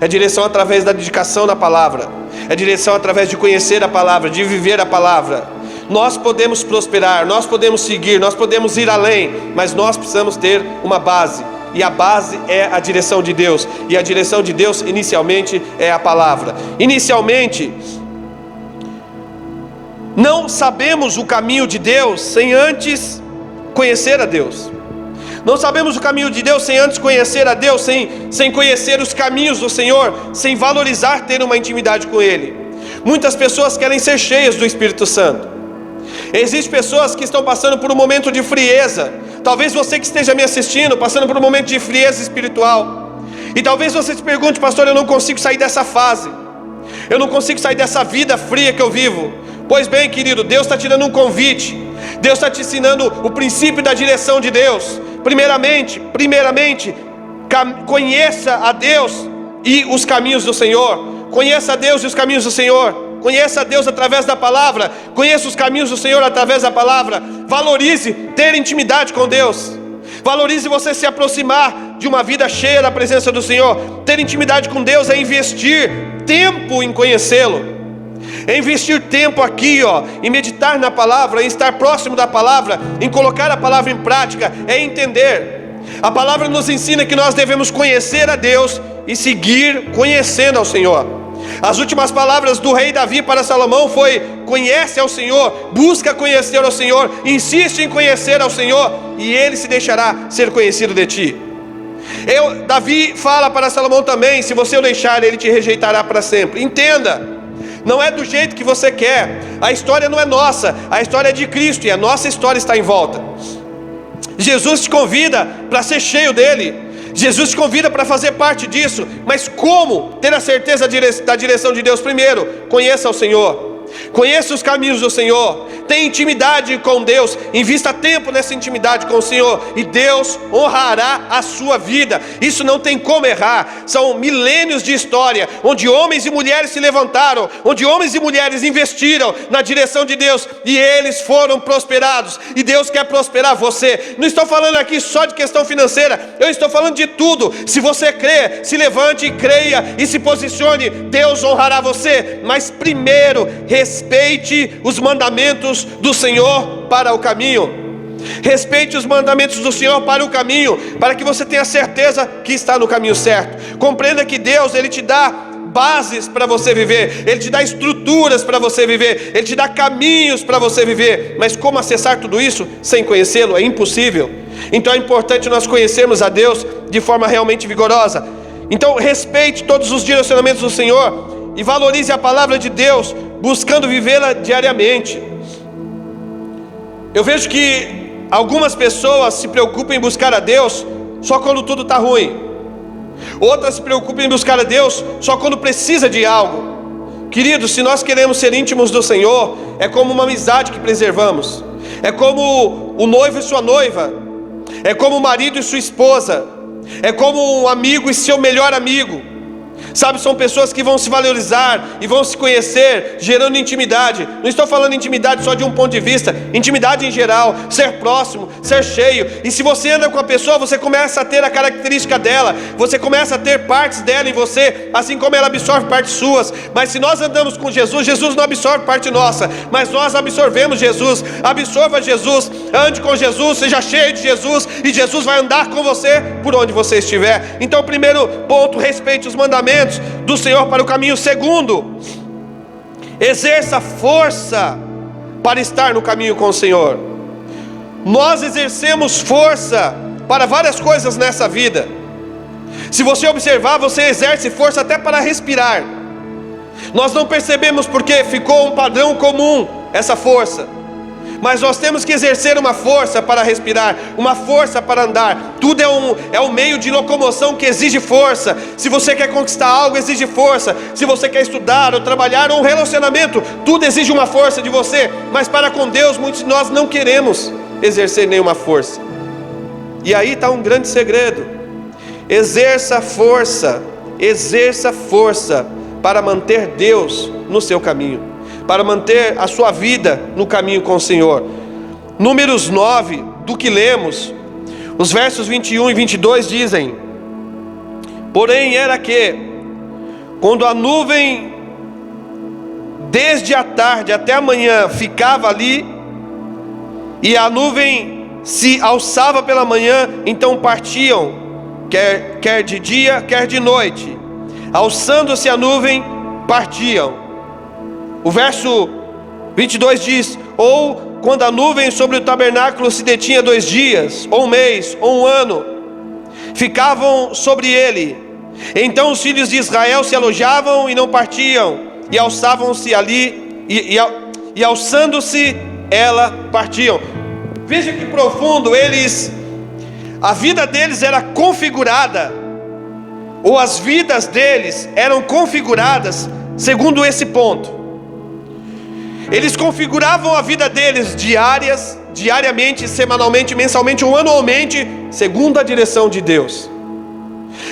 Speaker 1: É direção através da dedicação na palavra. É direção através de conhecer a palavra, de viver a palavra. Nós podemos prosperar, nós podemos seguir, nós podemos ir além, mas nós precisamos ter uma base. E a base é a direção de Deus. E a direção de Deus, inicialmente, é a palavra. Inicialmente, não sabemos o caminho de Deus sem antes conhecer a Deus. Não sabemos o caminho de Deus sem antes conhecer a Deus, sem conhecer os caminhos do Senhor, sem valorizar ter uma intimidade com Ele. Muitas pessoas querem ser cheias do Espírito Santo. Existem pessoas que estão passando por um momento de frieza. Talvez você que esteja me assistindo, passando por um momento de frieza espiritual. E talvez você se pergunte: pastor, eu não consigo sair dessa fase. Eu não consigo sair dessa vida fria que eu vivo. Pois bem, querido, Deus está te dando um convite. Deus está te ensinando o princípio da direção de Deus. Primeiramente, conheça a Deus e os caminhos do Senhor. Conheça a Deus e os caminhos do Senhor. Conheça a Deus através da palavra. Conheça os caminhos do Senhor através da palavra. Valorize ter intimidade com Deus. Valorize você se aproximar de uma vida cheia da presença do Senhor. Ter intimidade com Deus é investir tempo em conhecê-lo. É investir tempo aqui, em meditar na palavra, em estar próximo da palavra, em colocar a palavra em prática, é entender. A palavra nos ensina que nós devemos conhecer a Deus e seguir conhecendo ao Senhor. As últimas palavras do rei Davi para Salomão foi: conhece ao Senhor, busca conhecer ao Senhor, insiste em conhecer ao Senhor, e Ele se deixará ser conhecido de ti. Davi fala para Salomão também: se você o deixar, ele te rejeitará para sempre. Entenda, não é do jeito que você quer, a história não é nossa, a história é de Cristo, e a nossa história está em volta. Jesus te convida para ser cheio dele, Jesus te convida para fazer parte disso. Mas como ter a certeza da direção de Deus? Primeiro, conheça o Senhor, conheça os caminhos do Senhor, tenha intimidade com Deus, invista tempo nessa intimidade com o Senhor, e Deus honrará a sua vida. Isso não tem como errar. São milênios de história, onde homens e mulheres se levantaram, onde homens e mulheres investiram na direção de Deus, e eles foram prosperados, e Deus quer prosperar você. Não estou falando aqui só de questão financeira, eu estou falando de tudo. Se você crê, se levante e creia, e se posicione, Deus honrará você. Mas primeiro, respeite os mandamentos do Senhor para o caminho. Respeite os mandamentos do Senhor para o caminho, para que você tenha certeza que está no caminho certo. Compreenda que Deus, Ele te dá bases para você viver, Ele te dá estruturas para você viver, Ele te dá caminhos para você viver. Mas como acessar tudo isso sem conhecê-lo? É impossível. Então é importante nós conhecermos a Deus de forma realmente vigorosa. Então respeite todos os direcionamentos do Senhor e valorize a palavra de Deus, buscando vivê-la diariamente. Eu vejo que algumas pessoas se preocupam em buscar a Deus só quando tudo está ruim. Outras se preocupam em buscar a Deus só quando precisa de algo. Queridos, se nós queremos ser íntimos do Senhor, é como uma amizade que preservamos, é como o noivo e sua noiva, é como o marido e sua esposa, é como um amigo e seu melhor amigo. Sabe, são pessoas que vão se valorizar e vão se conhecer, gerando intimidade. Não estou falando intimidade só de um ponto de vista, intimidade em geral, ser próximo, ser cheio. E se você anda com a pessoa, você começa a ter a característica dela, você começa a ter partes dela em você, assim como ela absorve partes suas. Mas se nós andamos com Jesus, Jesus não absorve parte nossa, mas nós absorvemos Jesus. Absorva Jesus, ande com Jesus, seja cheio de Jesus, e Jesus vai andar com você por onde você estiver. Então, primeiro ponto, respeite os mandamentos do Senhor para o caminho. Segundo, exerça força para estar no caminho com o Senhor. Nós exercemos força para várias coisas nessa vida. Se você observar, você exerce força até para respirar. Nós não percebemos porque ficou um padrão comum essa força, mas nós temos que exercer uma força para respirar, uma força para andar. Tudo é um meio de locomoção que exige força. Se você quer conquistar algo, exige força. Se você quer estudar ou trabalhar ou um relacionamento, tudo exige uma força de você. Mas para com Deus, muitos de nós não queremos exercer nenhuma força. E aí está um grande segredo. Exerça força para manter Deus no seu caminho, para manter a sua vida no caminho com o Senhor. Números 9, do que lemos, os versos 21 e 22 dizem: porém era que, quando a nuvem desde a tarde até a manhã ficava ali, e a nuvem se alçava pela manhã, então partiam, quer de dia, quer de noite. Alçando-se a nuvem, partiam. O verso 22 diz: ou quando a nuvem sobre o tabernáculo se detinha 2 dias, ou um mês, ou um ano, ficavam sobre ele. Então os filhos de Israel se alojavam e não partiam, e alçavam-se ali, e alçando-se ela, partiam. Veja que profundo. A vida deles era configurada, ou as vidas deles eram configuradas segundo esse ponto. Eles configuravam a vida deles diariamente, semanalmente, mensalmente ou anualmente, segundo a direção de Deus.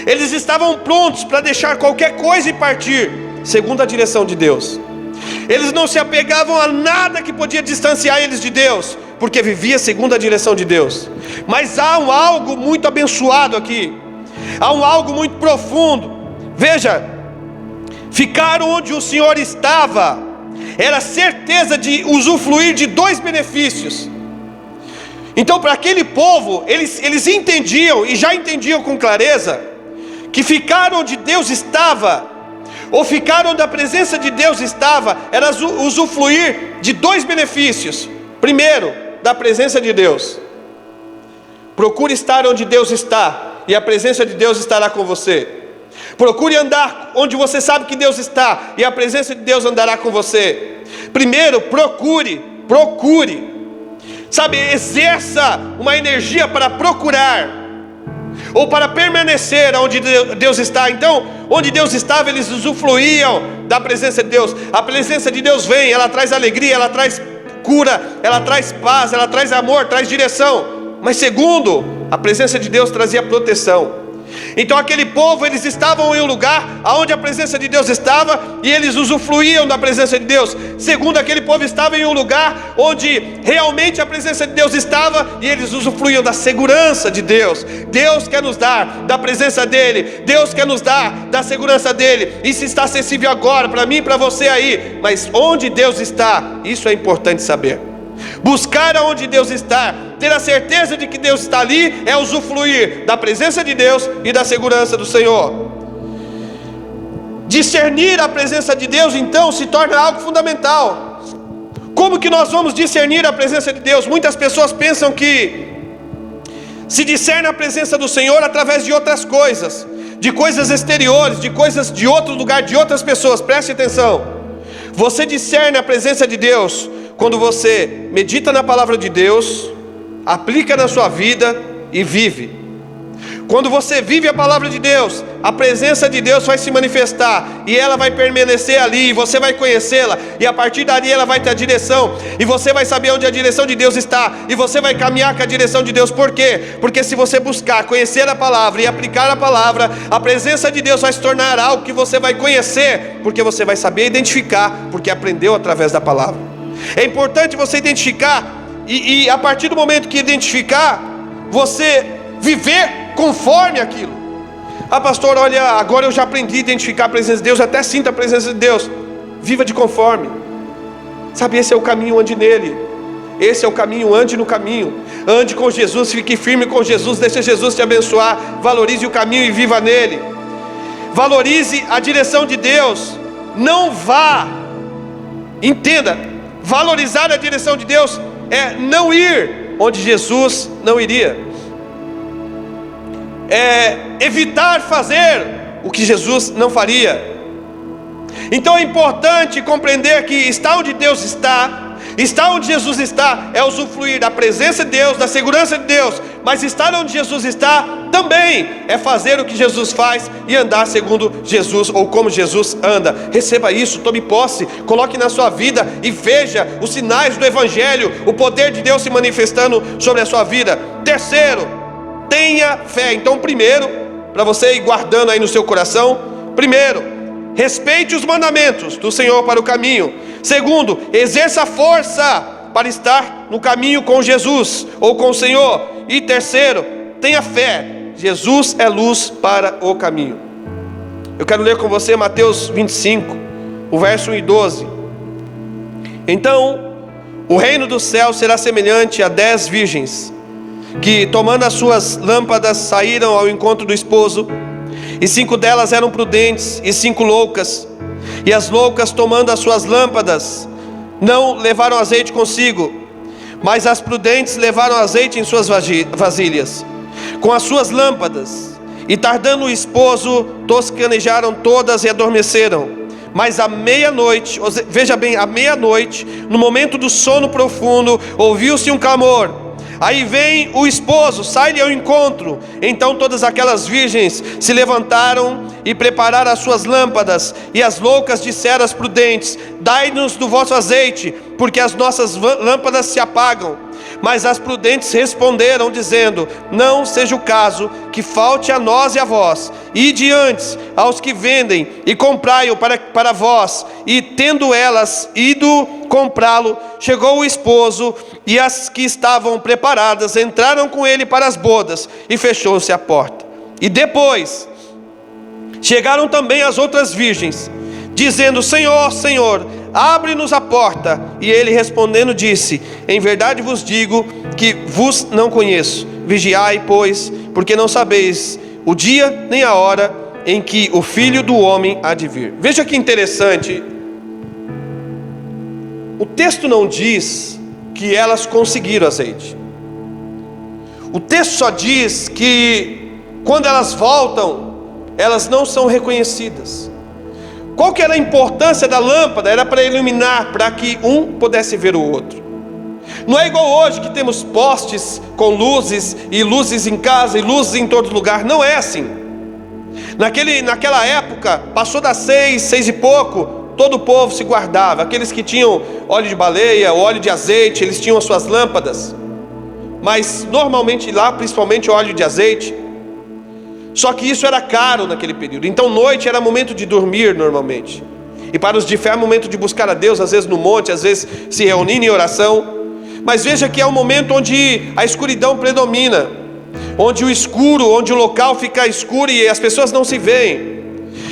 Speaker 1: Eles estavam prontos para deixar qualquer coisa e partir, segundo a direção de Deus. Eles não se apegavam a nada que podia distanciar eles de Deus, porque vivia segundo a direção de Deus. Mas há algo muito abençoado aqui, há algo muito profundo. Veja, ficar onde o Senhor estava era certeza de usufruir de 2 benefícios. Então, para aquele povo, eles entendiam, e já entendiam com clareza, que ficar onde Deus estava ou ficar onde a presença de Deus estava, era usufruir de dois benefícios. Primeiro, da presença de Deus. Procure estar onde Deus está, e a presença de Deus estará com você. Procure andar onde você sabe que Deus está, e a presença de Deus andará com você. Primeiro, procure, sabe, exerça uma energia para procurar, ou para permanecer onde Deus está. Então, onde Deus estava, eles usufruíam da presença de Deus. A presença de Deus vem, ela traz alegria, ela traz cura, ela traz paz, ela traz amor, traz direção. Mas segundo, a presença de Deus trazia proteção. Então aquele povo, eles estavam em um lugar onde a presença de Deus estava, e eles usufruíam da presença de Deus. Segundo, aquele povo estava em um lugar onde realmente a presença de Deus estava, e eles usufruíam da segurança de Deus. Deus quer nos dar da presença dEle, Deus quer nos dar da segurança dEle. Isso está acessível agora, para mim e para você aí. Mas onde Deus está, isso é importante saber. Buscar aonde Deus está, ter a certeza de que Deus está ali, é usufruir da presença de Deus e da segurança do Senhor. Discernir a presença de Deus, então, se torna algo fundamental. Como que nós vamos discernir a presença de Deus? Muitas pessoas pensam que se discerne a presença do Senhor através de outras coisas, de coisas exteriores, de coisas de outro lugar, de outras pessoas. Preste atenção. Você discerne a presença de Deus quando você medita na palavra de Deus, aplica na sua vida e vive. Quando você vive a palavra de Deus, a presença de Deus vai se manifestar, e ela vai permanecer ali, e você vai conhecê-la, e a partir dali ela vai ter a direção, e você vai saber onde a direção de Deus está, e você vai caminhar com a direção de Deus. Por quê? Porque se você buscar conhecer a palavra e aplicar a palavra, a presença de Deus vai se tornar algo que você vai conhecer, porque você vai saber identificar, porque aprendeu através da palavra. É importante você identificar, e a partir do momento que identificar, você viver conforme aquilo. Ah, pastor, olha, agora eu já aprendi a identificar a presença de Deus, até sinto a presença de Deus. Viva de conforme. Sabe, esse é o caminho, ande nele. Esse é o caminho, ande no caminho. Ande com Jesus, fique firme com Jesus, deixe Jesus te abençoar. Valorize o caminho e viva nele. Valorize a direção de Deus. Não vá, entenda, valorizar a direção de Deus é não ir onde Jesus não iria. É evitar fazer o que Jesus não faria. Então é importante compreender que está onde Deus está onde Jesus está, é usufruir da presença de Deus, da segurança de Deus. Mas estar onde Jesus está também é fazer o que Jesus faz e andar segundo Jesus, ou como Jesus anda. Receba isso, tome posse, coloque na sua vida e veja os sinais do Evangelho, o poder de Deus se manifestando sobre a sua vida. Terceiro, tenha fé. Então, primeiro, para você ir guardando aí no seu coração, primeiro, respeite os mandamentos do Senhor para o caminho. Segundo, exerça força para estar no caminho com Jesus, ou com o Senhor. E terceiro, tenha fé. Jesus é luz para o caminho. Eu quero ler com você Mateus 25, o verso 1 e 12. Então, o reino dos céus será semelhante a 10 virgens, que tomando as suas lâmpadas saíram ao encontro do esposo. E 5 delas eram prudentes e 5 loucas. E as loucas, tomando as suas lâmpadas, não levaram azeite consigo, mas as prudentes levaram azeite em suas vasilhas, com as suas lâmpadas. E tardando o esposo, toscanejaram todas e adormeceram. Mas à meia-noite, veja bem, à meia-noite, no momento do sono profundo, ouviu-se um clamor. Aí vem o esposo, sai-lhe ao encontro. Então todas aquelas virgens se levantaram e prepararam as suas lâmpadas. E as loucas disseram às prudentes: dai-nos do vosso azeite, porque as nossas lâmpadas se apagam. Mas as prudentes responderam, dizendo: não seja o caso que falte a nós e a vós. Ide antes aos que vendem e comprai-o para vós. E tendo elas ido comprá-lo, chegou o esposo, e as que estavam preparadas entraram com ele para as bodas, e fechou-se a porta. E depois chegaram também as outras virgens, dizendo: Senhor, Senhor, abre-nos a porta. E ele respondendo disse: em verdade vos digo que vos não conheço. Vigiai, pois, porque não sabeis o dia nem a hora em que o Filho do Homem há de vir. Veja que interessante. O texto não diz que elas conseguiram azeite. O texto só diz que quando elas voltam, elas não são reconhecidas. Qual que era a importância da lâmpada? Era para iluminar, para que um pudesse ver o outro. Não é igual hoje que temos postes com luzes, e luzes em casa, e luzes em todo lugar. Não é assim. Naquela época, passou das 6 e pouco, todo o povo se guardava. Aqueles que tinham óleo de baleia, óleo de azeite, eles tinham as suas lâmpadas. Mas normalmente lá, principalmente óleo de azeite. Só que isso era caro naquele período. Então noite era momento de dormir normalmente. E para os de fé é momento de buscar a Deus, às vezes no monte, às vezes se reunindo em oração. Mas veja que é um momento onde a escuridão predomina, onde o escuro, onde o local fica escuro e as pessoas não se veem.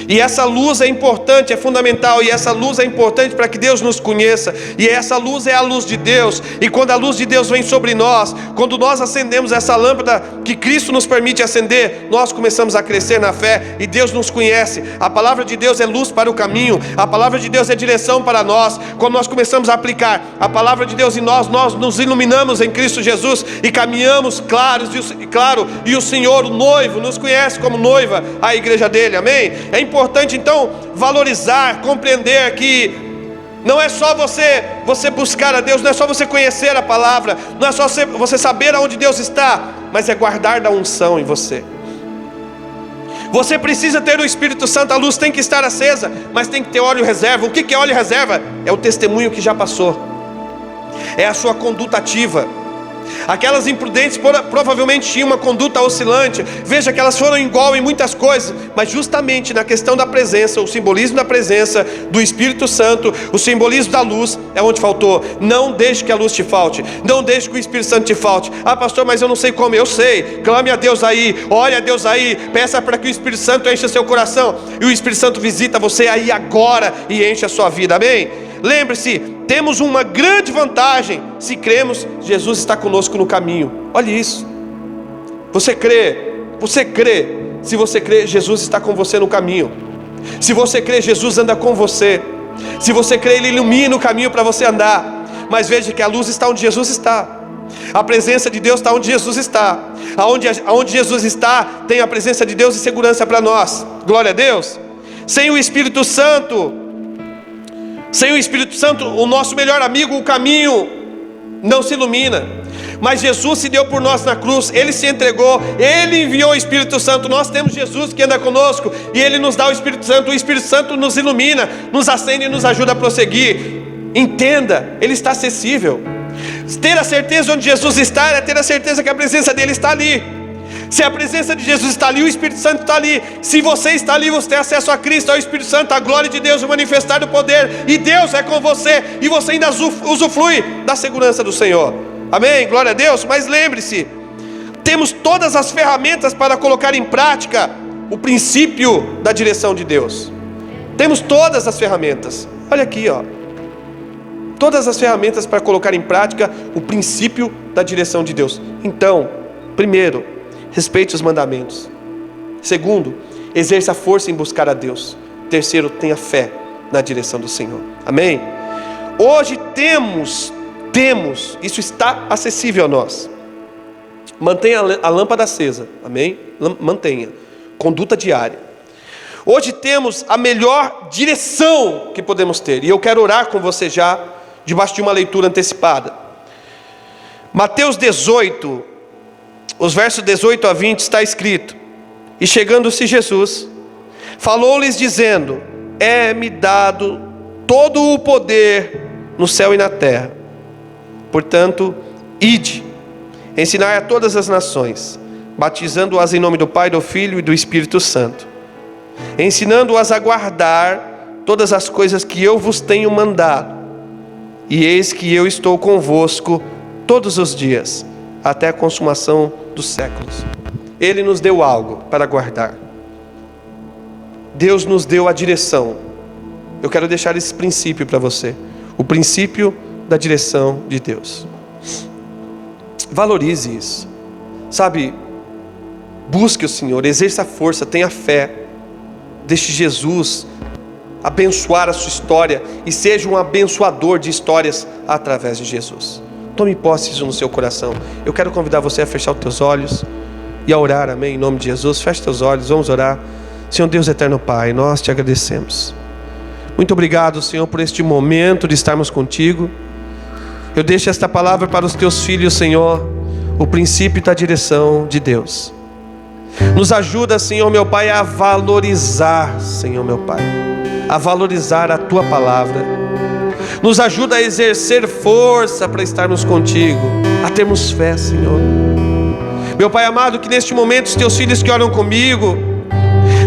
Speaker 1: E essa luz é importante, é fundamental. E essa luz é importante para que Deus nos conheça. E essa luz é a luz de Deus. E quando a luz de Deus vem sobre nós, quando nós acendemos essa lâmpada que Cristo nos permite acender, nós começamos a crescer na fé e Deus nos conhece. A palavra de Deus é luz para o caminho. A palavra de Deus é direção para nós. Quando nós começamos a aplicar a palavra de Deus em nós, nós nos iluminamos em Cristo Jesus e caminhamos claros, e o Senhor, o noivo, nos conhece como noiva, a igreja dele, amém? É importante então valorizar, compreender que não é só você buscar a Deus, não é só você conhecer a palavra, não é só você saber aonde Deus está, mas é guardar da unção em você. Você precisa ter o Espírito Santo, a luz tem que estar acesa, mas tem que ter óleo reserva. O que é óleo reserva? É o testemunho que já passou, é a sua conduta ativa. Aquelas imprudentes provavelmente tinham uma conduta oscilante. Veja que elas foram igual em muitas coisas, mas justamente na questão da presença, o simbolismo da presença do Espírito Santo, o simbolismo da luz é onde faltou. Não deixe que a luz te falte, não deixe que o Espírito Santo te falte. Ah, pastor, mas eu não sei como. Eu sei. Clame a Deus aí, ore a Deus aí, peça para que o Espírito Santo encha seu coração, e o Espírito Santo visita você aí agora e enche a sua vida, amém? Lembre-se, temos uma grande vantagem. Se cremos, Jesus está conosco no caminho. Olha isso. Você crê. Se você crê, Jesus está com você no caminho. Se você crê, Jesus anda com você. Se você crê, Ele ilumina o caminho para você andar. Mas veja que a luz está onde Jesus está. A presença de Deus está onde Jesus está. Aonde Jesus está, tem a presença de Deus e segurança para nós. Glória a Deus. Sem o Espírito Santo, o nosso melhor amigo, o caminho não se ilumina. Mas Jesus se deu por nós na cruz, Ele se entregou, Ele enviou o Espírito Santo. Nós temos Jesus que anda conosco, e Ele nos dá o Espírito Santo. O Espírito Santo nos ilumina, nos acende e nos ajuda a prosseguir. Entenda, Ele está acessível. Ter a certeza onde Jesus está é ter a certeza que a presença dEle está ali. Se a presença de Jesus está ali, o Espírito Santo está ali. Se você está ali, você tem acesso a Cristo, ao Espírito Santo, a glória de Deus, o manifestar do poder, e Deus é com você, e você ainda usufrui da segurança do Senhor, amém? Glória a Deus. Mas lembre-se, temos todas as ferramentas para colocar em prática o princípio da direção de Deus. Temos todas as ferramentas, olha aqui, ó. Todas as ferramentas para colocar em prática o princípio da direção de Deus. Então, primeiro, respeite os mandamentos. Segundo, exerça a força em buscar a Deus. Terceiro, tenha fé na direção do Senhor, amém? Hoje temos, isso está acessível a nós. Mantenha a lâmpada acesa, amém? Mantenha, conduta diária. Hoje temos a melhor direção que podemos ter, e eu quero orar com você já, debaixo de uma leitura antecipada. Mateus 18, os versos 18 a 20 está escrito: E chegando-se Jesus, falou-lhes dizendo: É-me dado todo o poder no céu e na terra. Portanto, ide, ensinai a todas as nações, batizando-as em nome do Pai, do Filho e do Espírito Santo, ensinando-as a guardar todas as coisas que eu vos tenho mandado. E eis que eu estou convosco todos os dias, até a consumação dos séculos. Ele nos deu algo para guardar. Deus nos deu a direção. Eu quero deixar esse princípio para você. O princípio da direção de Deus. Valorize isso. Sabe, busque o Senhor, exerça a força, tenha fé. Deixe Jesus abençoar a sua história e seja um abençoador de histórias através de Jesus. Tome posse disso no seu coração. Eu quero convidar você a fechar os teus olhos e a orar, amém, em nome de Jesus. Feche teus olhos, vamos orar. Senhor Deus eterno Pai, nós te agradecemos. Muito obrigado, Senhor, por este momento de estarmos contigo. Eu deixo esta palavra para os teus filhos, Senhor, o princípio da direção de Deus. Nos ajuda, Senhor meu Pai, a valorizar, Senhor meu Pai, a valorizar a tua palavra. Nos ajuda a exercer força para estarmos contigo, a termos fé, Senhor. Meu Pai amado, que neste momento os teus filhos que oram comigo,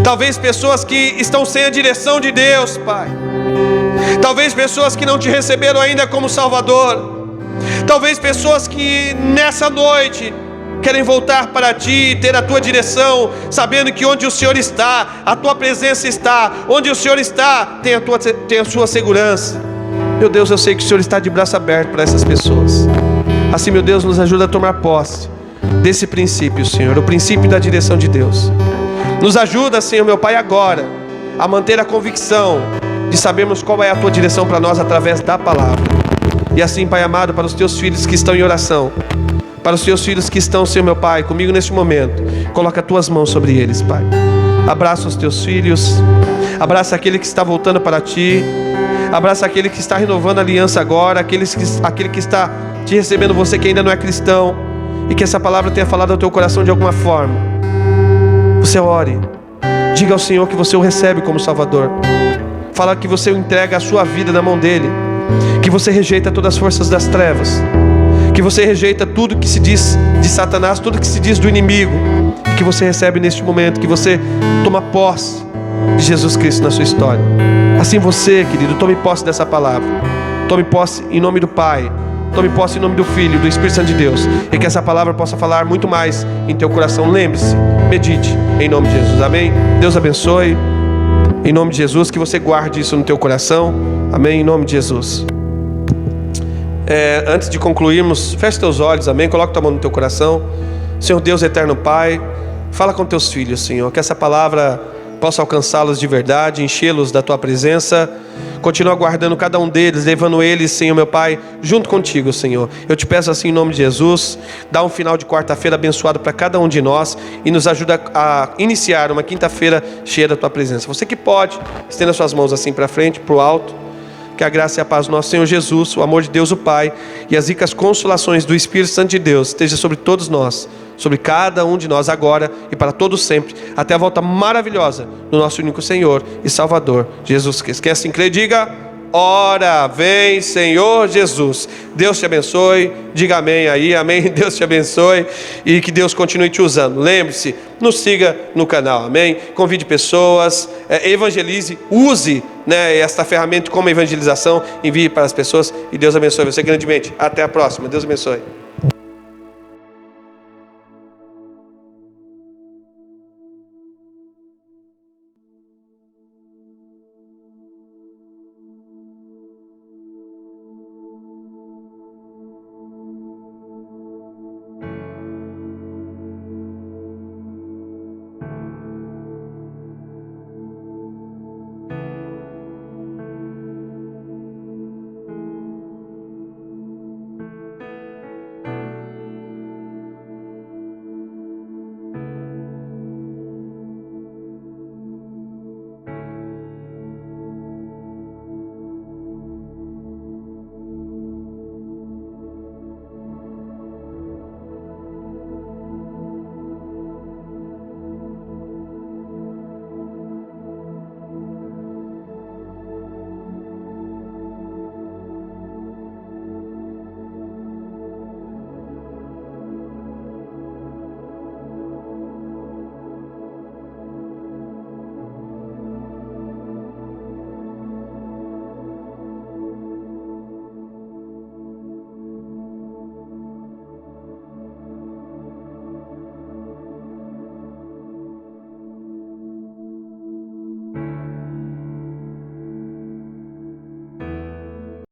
Speaker 1: talvez pessoas que estão sem a direção de Deus, Pai, talvez pessoas que não te receberam ainda como Salvador, talvez pessoas que nessa noite querem voltar para ti, ter a tua direção, sabendo que onde o Senhor está, a tua presença está, onde o Senhor está, tem a sua segurança. Meu Deus, eu sei que o Senhor está de braço aberto para essas pessoas. Assim, meu Deus, nos ajuda a tomar posse desse princípio, Senhor, o princípio da direção de Deus. Nos ajuda, Senhor meu Pai, agora a manter a convicção de sabermos qual é a tua direção para nós através da palavra. E assim, Pai amado, para os teus filhos que estão em oração, para os teus filhos que estão, Senhor meu Pai, comigo neste momento, coloca as tuas mãos sobre eles, Pai. Abraça os teus filhos, abraça aquele que está voltando para ti, abraça aquele que está renovando a aliança agora, aquele que está te recebendo, você que ainda não é cristão, e que essa palavra tenha falado ao teu coração de alguma forma. Você ore, diga ao Senhor que você o recebe como Salvador, fala que você o entrega a sua vida na mão dele, que você rejeita todas as forças das trevas, que você rejeita tudo que se diz de Satanás, tudo que se diz do inimigo, e que você recebe neste momento, que você toma posse de Jesus Cristo na sua história. Assim você, querido, tome posse dessa palavra, tome posse em nome do Pai, tome posse em nome do Filho, do Espírito Santo de Deus, e que essa palavra possa falar muito mais em teu coração. Lembre-se, medite em nome de Jesus, amém? Deus abençoe, em nome de Jesus, que você guarde isso no teu coração, amém? Em nome de Jesus. Antes de concluirmos, feche teus olhos, amém? Coloca tua mão no teu coração. Senhor Deus eterno Pai, fala com teus filhos, Senhor, que essa palavra possa alcançá-los de verdade, enchê-los da tua presença. Continua guardando cada um deles, levando eles, Senhor meu Pai, junto contigo, Senhor. Eu te peço assim em nome de Jesus, dá um final de quarta-feira abençoado para cada um de nós e nos ajuda a iniciar uma quinta-feira cheia da tua presença. Você que pode, estenda suas mãos assim para frente, para o alto. Que a graça e a paz do nosso Senhor Jesus, o amor de Deus o Pai e as ricas consolações do Espírito Santo de Deus esteja sobre todos nós, sobre cada um de nós agora e para todos sempre, até a volta maravilhosa do nosso único Senhor e Salvador, Jesus Cristo. Quem assim crê, diga: ora vem Senhor Jesus. Deus te abençoe, diga amém aí, amém. Deus te abençoe e que Deus continue te usando. Lembre-se, nos siga no canal, amém. Convide pessoas, evangelize, use esta ferramenta como evangelização, envie para as pessoas e Deus abençoe você grandemente. Até a próxima, Deus abençoe.